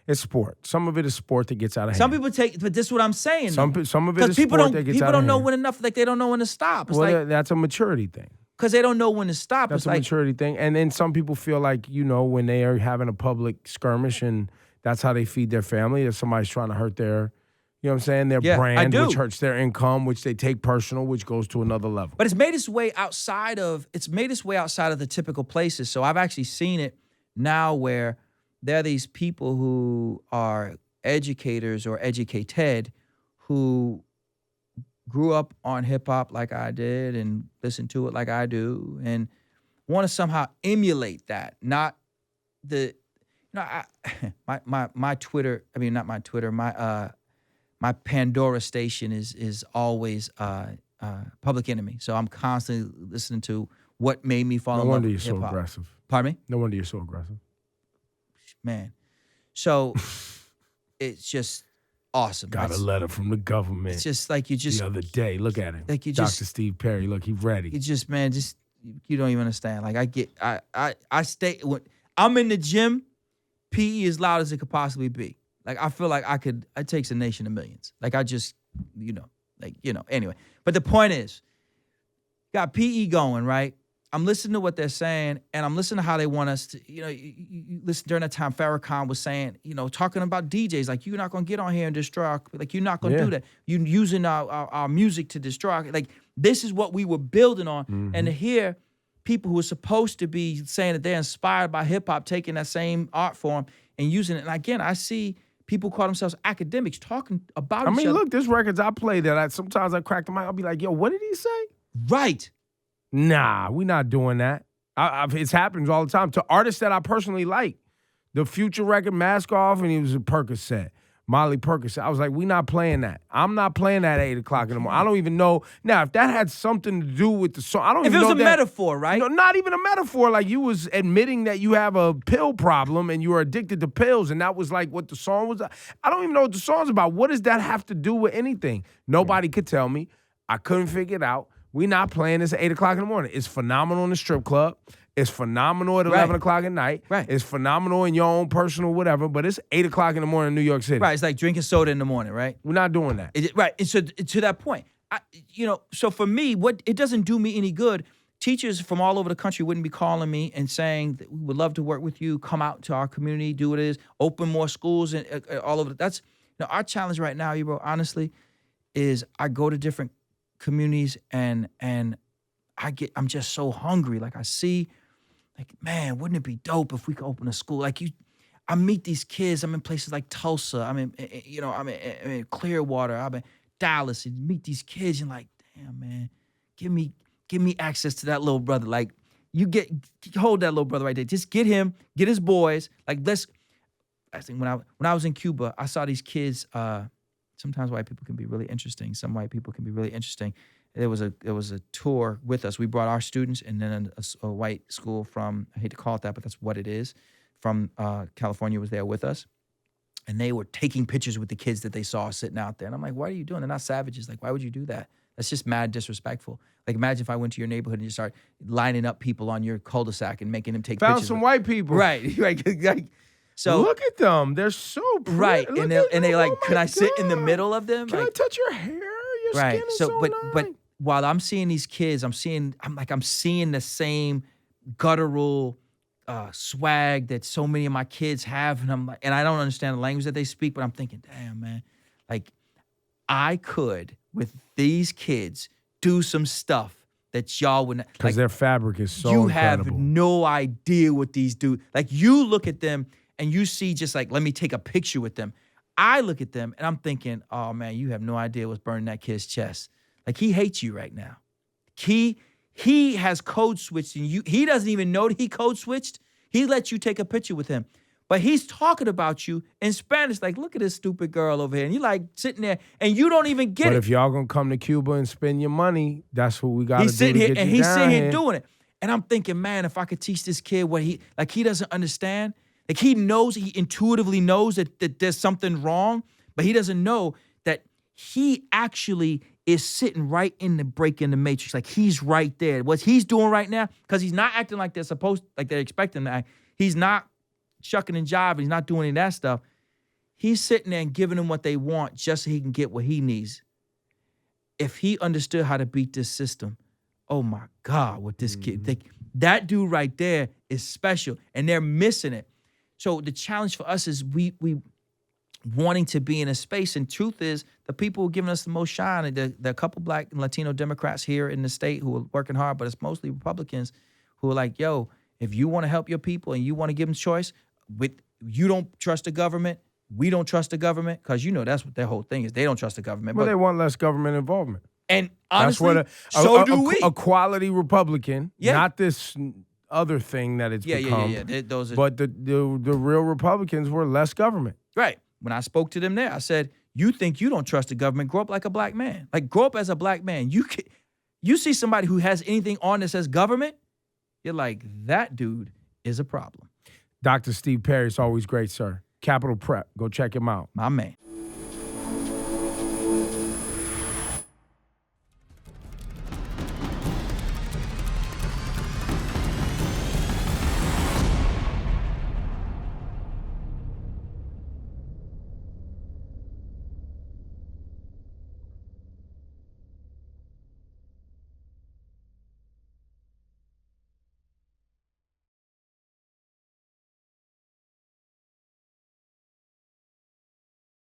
It's sport. Some of it is sport that gets out of hand. Some people take, but this is what I'm saying. Some of it is sport that gets out of hand. People don't know when enough. Like, they don't know when to stop. It's well, that's a maturity thing. Because they don't know when to stop. That's a maturity thing. And then some people feel like, when they are having a public skirmish and that's how they feed their family, if somebody's trying to hurt their, their brand, which hurts their income, which they take personal, which goes to another level. But it's made its way outside of the typical places. So I've actually seen it now where there are these people who are educators or educated who grew up on hip hop like I did and listened to it like I do, and want to somehow emulate that. Not the, my Twitter. I mean, not my Twitter. My Pandora station is always Public Enemy. So I'm constantly listening to what made me fall in love with hip hop. No wonder you're so aggressive. Pardon me? No wonder you're so aggressive. Man, so it's just awesome. Got a letter from the government. It's just like the other day. Look at him. Like Dr. Steve Perry. Look, he's ready. You don't even understand. Like, I'm in the gym. PE as loud as it could possibly be. Like, I feel like it takes a nation of millions. Like, I just, anyway. But the point is, got PE going, right? I'm listening to what they're saying, and I'm listening to how they want us to, you listen during that time, Farrakhan was saying, talking about DJs, like, you're not going to get on here and destroy, like, you're not going to do that. You're using our music to destroy. Like, this is what we were building on. Mm-hmm. And to hear people who are supposed to be saying that they're inspired by hip-hop, taking that same art form and using it. And again, I see people call themselves academics talking about each other. I mean, look, there's records I play that sometimes I crack them out. I'll be like, yo, what did he say? Right. Nah, we not doing that. It happens all the time to artists that I personally like. The Future record, Mask Off, and he was a Percocet. Molly Percocet. I was like, we not playing that. I'm not playing that at 8 o'clock in the morning. I don't even know. Now, if that had something to do with the song, I don't even know. If it was a metaphor, right? No, not even a metaphor. Like, you was admitting that you have a pill problem and you are addicted to pills, and that was like what the song was. I don't even know what the song's about. What does that have to do with anything? Nobody could tell me. I couldn't figure it out. We not playing this at 8 o'clock in the morning. It's phenomenal in the strip club. It's phenomenal at 11 o'clock at night. Right. It's phenomenal in your own personal whatever, but it's 8 o'clock in the morning in New York City. Right. It's like drinking soda in the morning, right? We're not doing that. Right. And so to that point, so for me, it doesn't do me any good. Teachers from all over the country wouldn't be calling me and saying that we would love to work with you, come out to our community, do what it is, open more schools and all over. That's our challenge right now, Ebro, honestly, is I go to different communities and I'm just so hungry. Like, I see, like, man, wouldn't it be dope if we could open a school? Like, I meet these kids. I'm in places like Tulsa. I'm in Clearwater. I'm in Dallas. And meet these kids and like, damn, man, give me access to that little brother. Like, hold that little brother right there. Just get him, get his boys. Like, I think when I was in Cuba, I saw these kids. Sometimes white people can be really interesting. Some white people can be really interesting. There was a tour with us. We brought our students, and then a white school from, I hate to call it that, but that's what it is, from California was there with us. And they were taking pictures with the kids that they saw sitting out there. And I'm like, what are you doing? They're not savages. Like, why would you do that? That's just mad disrespectful. Like, imagine if I went to your neighborhood and you start lining up people on your cul-de-sac and making them take pictures. Found some white people. Right. Like, so look at them. They're so pretty. Right. And they like, can I sit in the middle of them? Can like, I touch your hair? Your right. skin is so nice. But while I'm seeing these kids, I'm seeing the same guttural swag that so many of my kids have, and I'm like, and I don't understand the language that they speak, but I'm thinking, damn, man, like, I could with these kids do some stuff that y'all would not. Because like, their fabric is so you incredible. have no idea what these do. Like, you look at them and you see just like, let me take a picture with them. I look at them and I'm thinking, oh man, you have no idea what's burning that kid's chest. Like, he hates you right now. He has code switched and he doesn't even know that he code switched. He let you take a picture with him. But he's talking about you in Spanish, like, look at this stupid girl over here. And you're like sitting there and you don't even get it. But if y'all gonna come to Cuba and spend your money, that's what we gotta do. He's sitting here and he's sitting here here doing it. And I'm thinking, man, if I could teach this kid what he doesn't understand. Like, he intuitively knows that there's something wrong, but he doesn't know that he actually is sitting right in the break in the matrix. Like, he's right there. What he's doing right now, because he's not acting like they're expecting to act. He's not shucking and jiving. He's not doing any of that stuff. He's sitting there and giving them what they want just so he can get what he needs. If he understood how to beat this system, oh my God, what this kid, that dude right there is special, and they're missing it. So the challenge for us is we wanting to be in a space, and truth is, the people who are giving us the most shine, the a couple Black and Latino Democrats here in the state who are working hard, but it's mostly Republicans who are like, yo, if you want to help your people and you want to give them choice, you don't trust the government, we don't trust the government, because that's what their whole thing is. They don't trust the government. Well, they want less government involvement. And honestly, so do we. A quality Republican, not this other thing that it's become. Yeah. Those are, but the real Republicans were less government. Right. When I spoke to them there, I said, you think you don't trust the government, grow up like a Black man. Like, grow up as a Black man. You see somebody who has anything on that says government, you're like, that dude is a problem. Dr. Steve Perry is always great, sir. Capital Prep. Go check him out. My man.